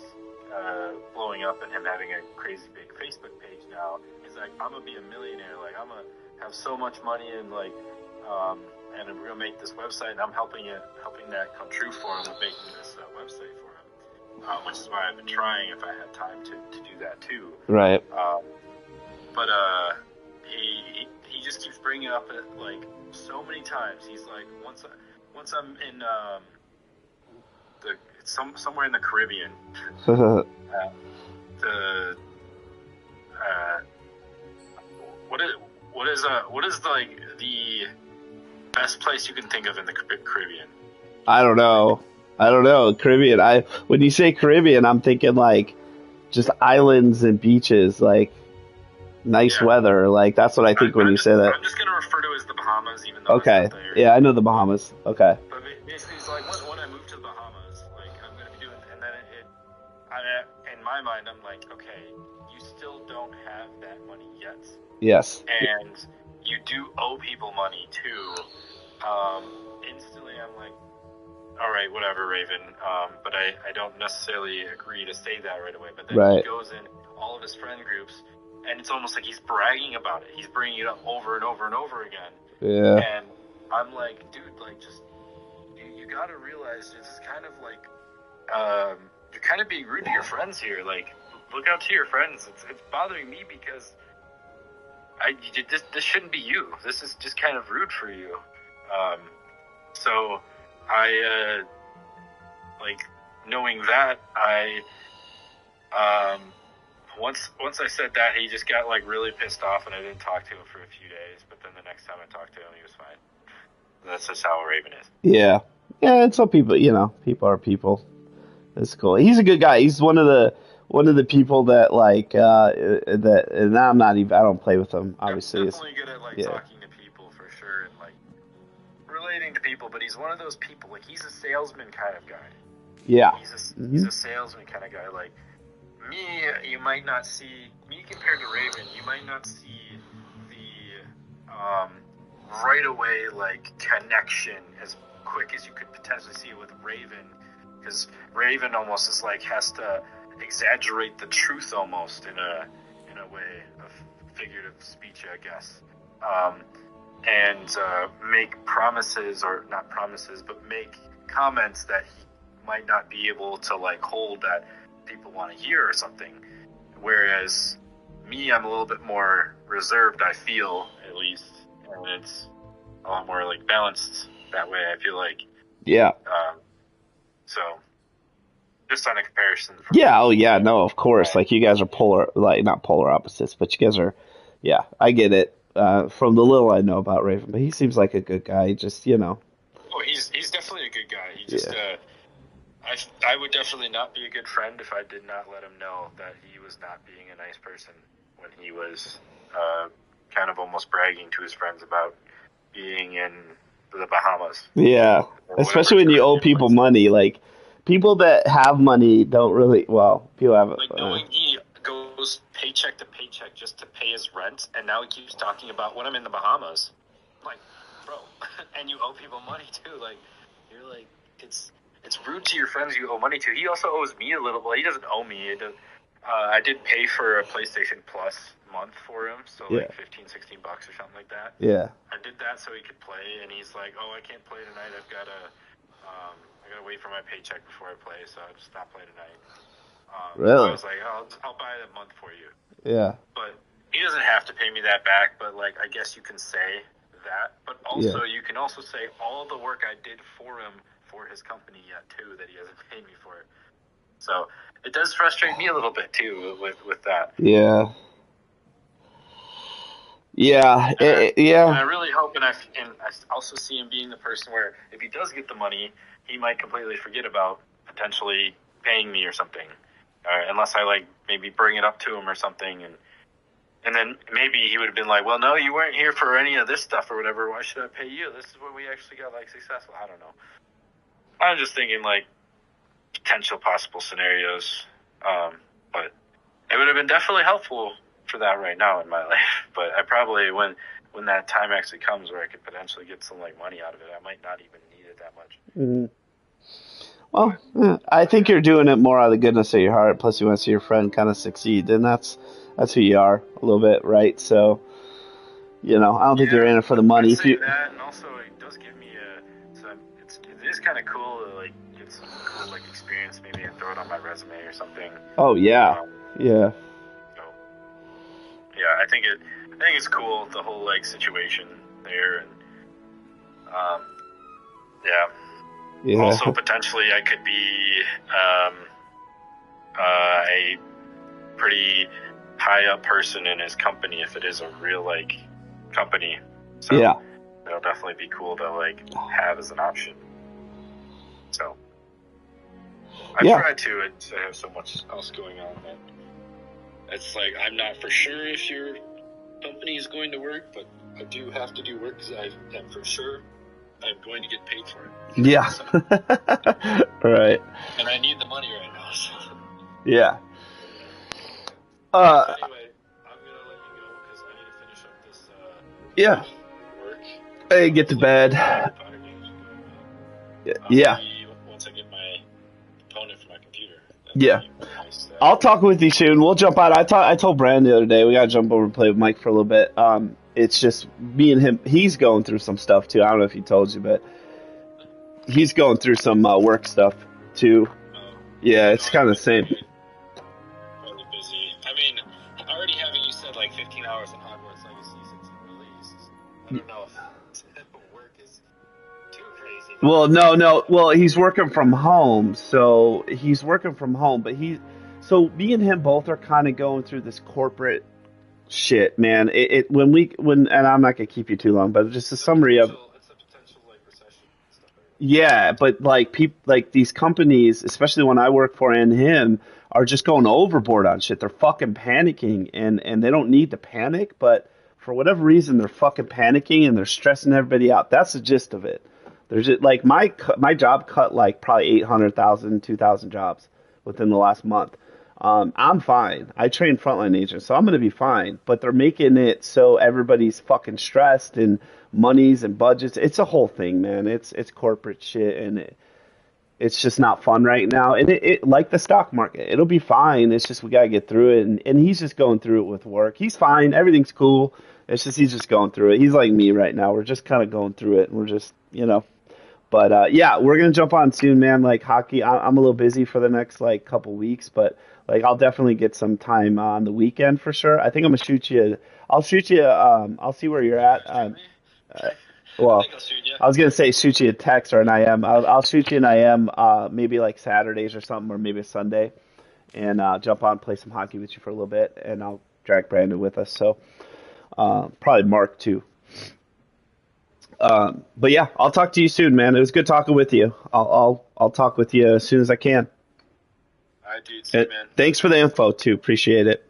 blowing up and him having a crazy big Facebook page now, he's like, I'm gonna be a millionaire. Like, I'm gonna have so much money and like, and we're gonna make this website, and I'm helping that come true for him with making this website for him. Which is why I've been trying, if I had time, to do that too. Right. But he just keeps bringing it up like so many times. He's like, once I'm in somewhere in the Caribbean, what is like the best place you can think of in the Caribbean? I don't know. Caribbean. When you say Caribbean, I'm thinking like just islands and beaches, like nice weather. Like, that's what I think when you say that. I'm just gonna refer to it as the Bahamas, even though okay. It's not there. Yeah, I know the Bahamas. Okay. But basically, it's like when I move to the Bahamas, like I'm gonna be doing, and then in my mind, I'm like, okay, you still don't have that money yet. Yes. And you do owe people money too. Instantly, I'm like, all right, whatever, Raven. But I don't necessarily agree to say that right away. But then he goes in all of his friend groups, and it's almost like he's bragging about it. He's bringing it up over and over and over again. Yeah. And I'm like, dude, like, just you got to realize this is kind of like you're kind of being rude to your friends here. Like, look out to your friends. It's bothering me because this shouldn't be you. This is just kind of rude for you. So I, like, knowing that, once I said that, he just got, like, really pissed off, and I didn't talk to him for a few days. But then the next time I talked to him, he was fine. That's just how Raven is. Yeah. Yeah, and some people, people are people. It's cool. He's a good guy. He's one of the people that like that. And I'm not even. I don't play with him. Obviously, definitely good at like talking to people for sure and like relating to people. But he's one of those people. Like he's a salesman kind of guy. Yeah. He's a salesman kind of guy. Like me, you might not see me compared to Raven. You might not see the right away like connection as quick as you could potentially see it with Raven. Because Raven almost is like has to exaggerate the truth almost in a way of figurative speech, I guess, and make promises or not promises, but make comments that he might not be able to like hold that people want to hear or something. Whereas me, I'm a little bit more reserved. I feel at least, and it's a lot more like balanced that way. I feel like. Yeah. So, just on a comparison. Yeah. Oh, yeah. No, of course. Like you guys are polar, like not polar opposites, but you guys are. Yeah, I get it. From the little I know about Raven, but he seems like a good guy. Just Oh, he's definitely a good guy. He just. I would definitely not be a good friend if I did not let him know that he was not being a nice person when he was kind of almost bragging to his friends about being in the Bahamas. Yeah, especially when you owe people money. Like people that have money don't really. Well, people have. Like knowing he goes paycheck to paycheck just to pay his rent, and now he keeps talking about when I'm in the Bahamas. I'm like, bro, and you owe people money too. Like you're like it's rude to your friends you owe money to. He also owes me a little. Well, he doesn't owe me. I did pay for a PlayStation Plus month for him, so like $15-16 or something like that. Yeah. I did that so he could play, and he's like, "Oh, I can't play tonight. I gotta wait for my paycheck before I play, so I'm just not playing tonight." Really? I was like, "I'll buy it a month for you." Yeah. But he doesn't have to pay me that back. But like, I guess you can say that. But also, you can also say all the work I did for him for his company yet too that he hasn't paid me for it. So it does frustrate me a little bit too with that. Yeah. Yeah. And I really hope, and I also see him being the person where if he does get the money, he might completely forget about potentially paying me or something, unless I like maybe bring it up to him or something, and then maybe he would have been like, well, no, you weren't here for any of this stuff or whatever. Why should I pay you? This is where we actually got like successful. I don't know. I'm just thinking like potential possible scenarios, but it would have been definitely helpful for that right now in my life. But I probably when that time actually comes where I could potentially get some like money out of it, I might not even need it that much. Mm-hmm. Well, I think you're doing it more out of the goodness of your heart. Plus, you want to see your friend kind of succeed, and that's who you are a little bit, right? So, I don't think you're in it for the money. I'd say that, and also it does give me it is kind of cool to like get some cool like experience, maybe and throw it on my resume or something. Oh yeah, yeah. So, yeah, I think it's cool, the whole like situation there, and yeah. Also, potentially, I could be a pretty high up person in his company if it is a real like company. So yeah, that'll definitely be cool to like have as an option. So I try to. I have so much else going on that it's like I'm not for sure if your company is going to work, but I do have to do work because I am for sure I'm going to get paid for it. Yeah. So, right. And I need the money right now. So. Yeah. Anyway, I'm gonna let you go because I need to finish up this work. Hey, get to bed. Yeah. Once I get my component for my computer. Yeah. Nice, I'll talk with you soon. We'll jump out. I told Brandon the other day we gotta jump over and play with Mike for a little bit. It's just me and him. He's going through some stuff too. I don't know if he told you, but he's going through some work stuff too. Yeah, it's kind of the same. Really busy. I mean, already having you said like 15 hours in Hogwarts Legacy since it released. I don't know if work is too crazy. Well, no. Well, he's working from home, so he's working from home. But so me and him both are kind of going through this corporate shit, man. And I'm not gonna keep you too long, but just a summary of. Yeah, but like people, like these companies, especially when I work for and him, are just going overboard on shit. They're fucking panicking, and they don't need to panic, but for whatever reason, they're fucking panicking and they're stressing everybody out. That's the gist of it. There's like my job cut like probably 800,000, 2,000 jobs within the last month. I'm fine. I train frontline agents, so I'm gonna be fine. But they're making it so everybody's fucking stressed and monies and budgets. It's a whole thing, man. It's corporate shit, and it's just not fun right now. And it like the stock market, it'll be fine. It's just we gotta get through it. And he's just going through it with work. He's fine. Everything's cool. It's just he's just going through it. He's like me right now. We're just kind of going through it, and we're just But yeah, we're gonna jump on soon, man. Like hockey, I'm a little busy for the next like couple weeks, but like I'll definitely get some time on the weekend for sure. I think I'm gonna shoot you. I'll shoot you. I'll see where you're at. Well, I was gonna say shoot you a text or an IM. I'll shoot you an IM. Maybe like Saturdays or something, or maybe a Sunday, and jump on, play some hockey with you for a little bit, and I'll drag Brandon with us. So probably Mark too. But yeah, I'll talk to you soon, man. It was good talking with you. I'll talk with you as soon as I can. All right, dude. See you, man. Thanks for the info too. Appreciate it.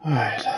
All right.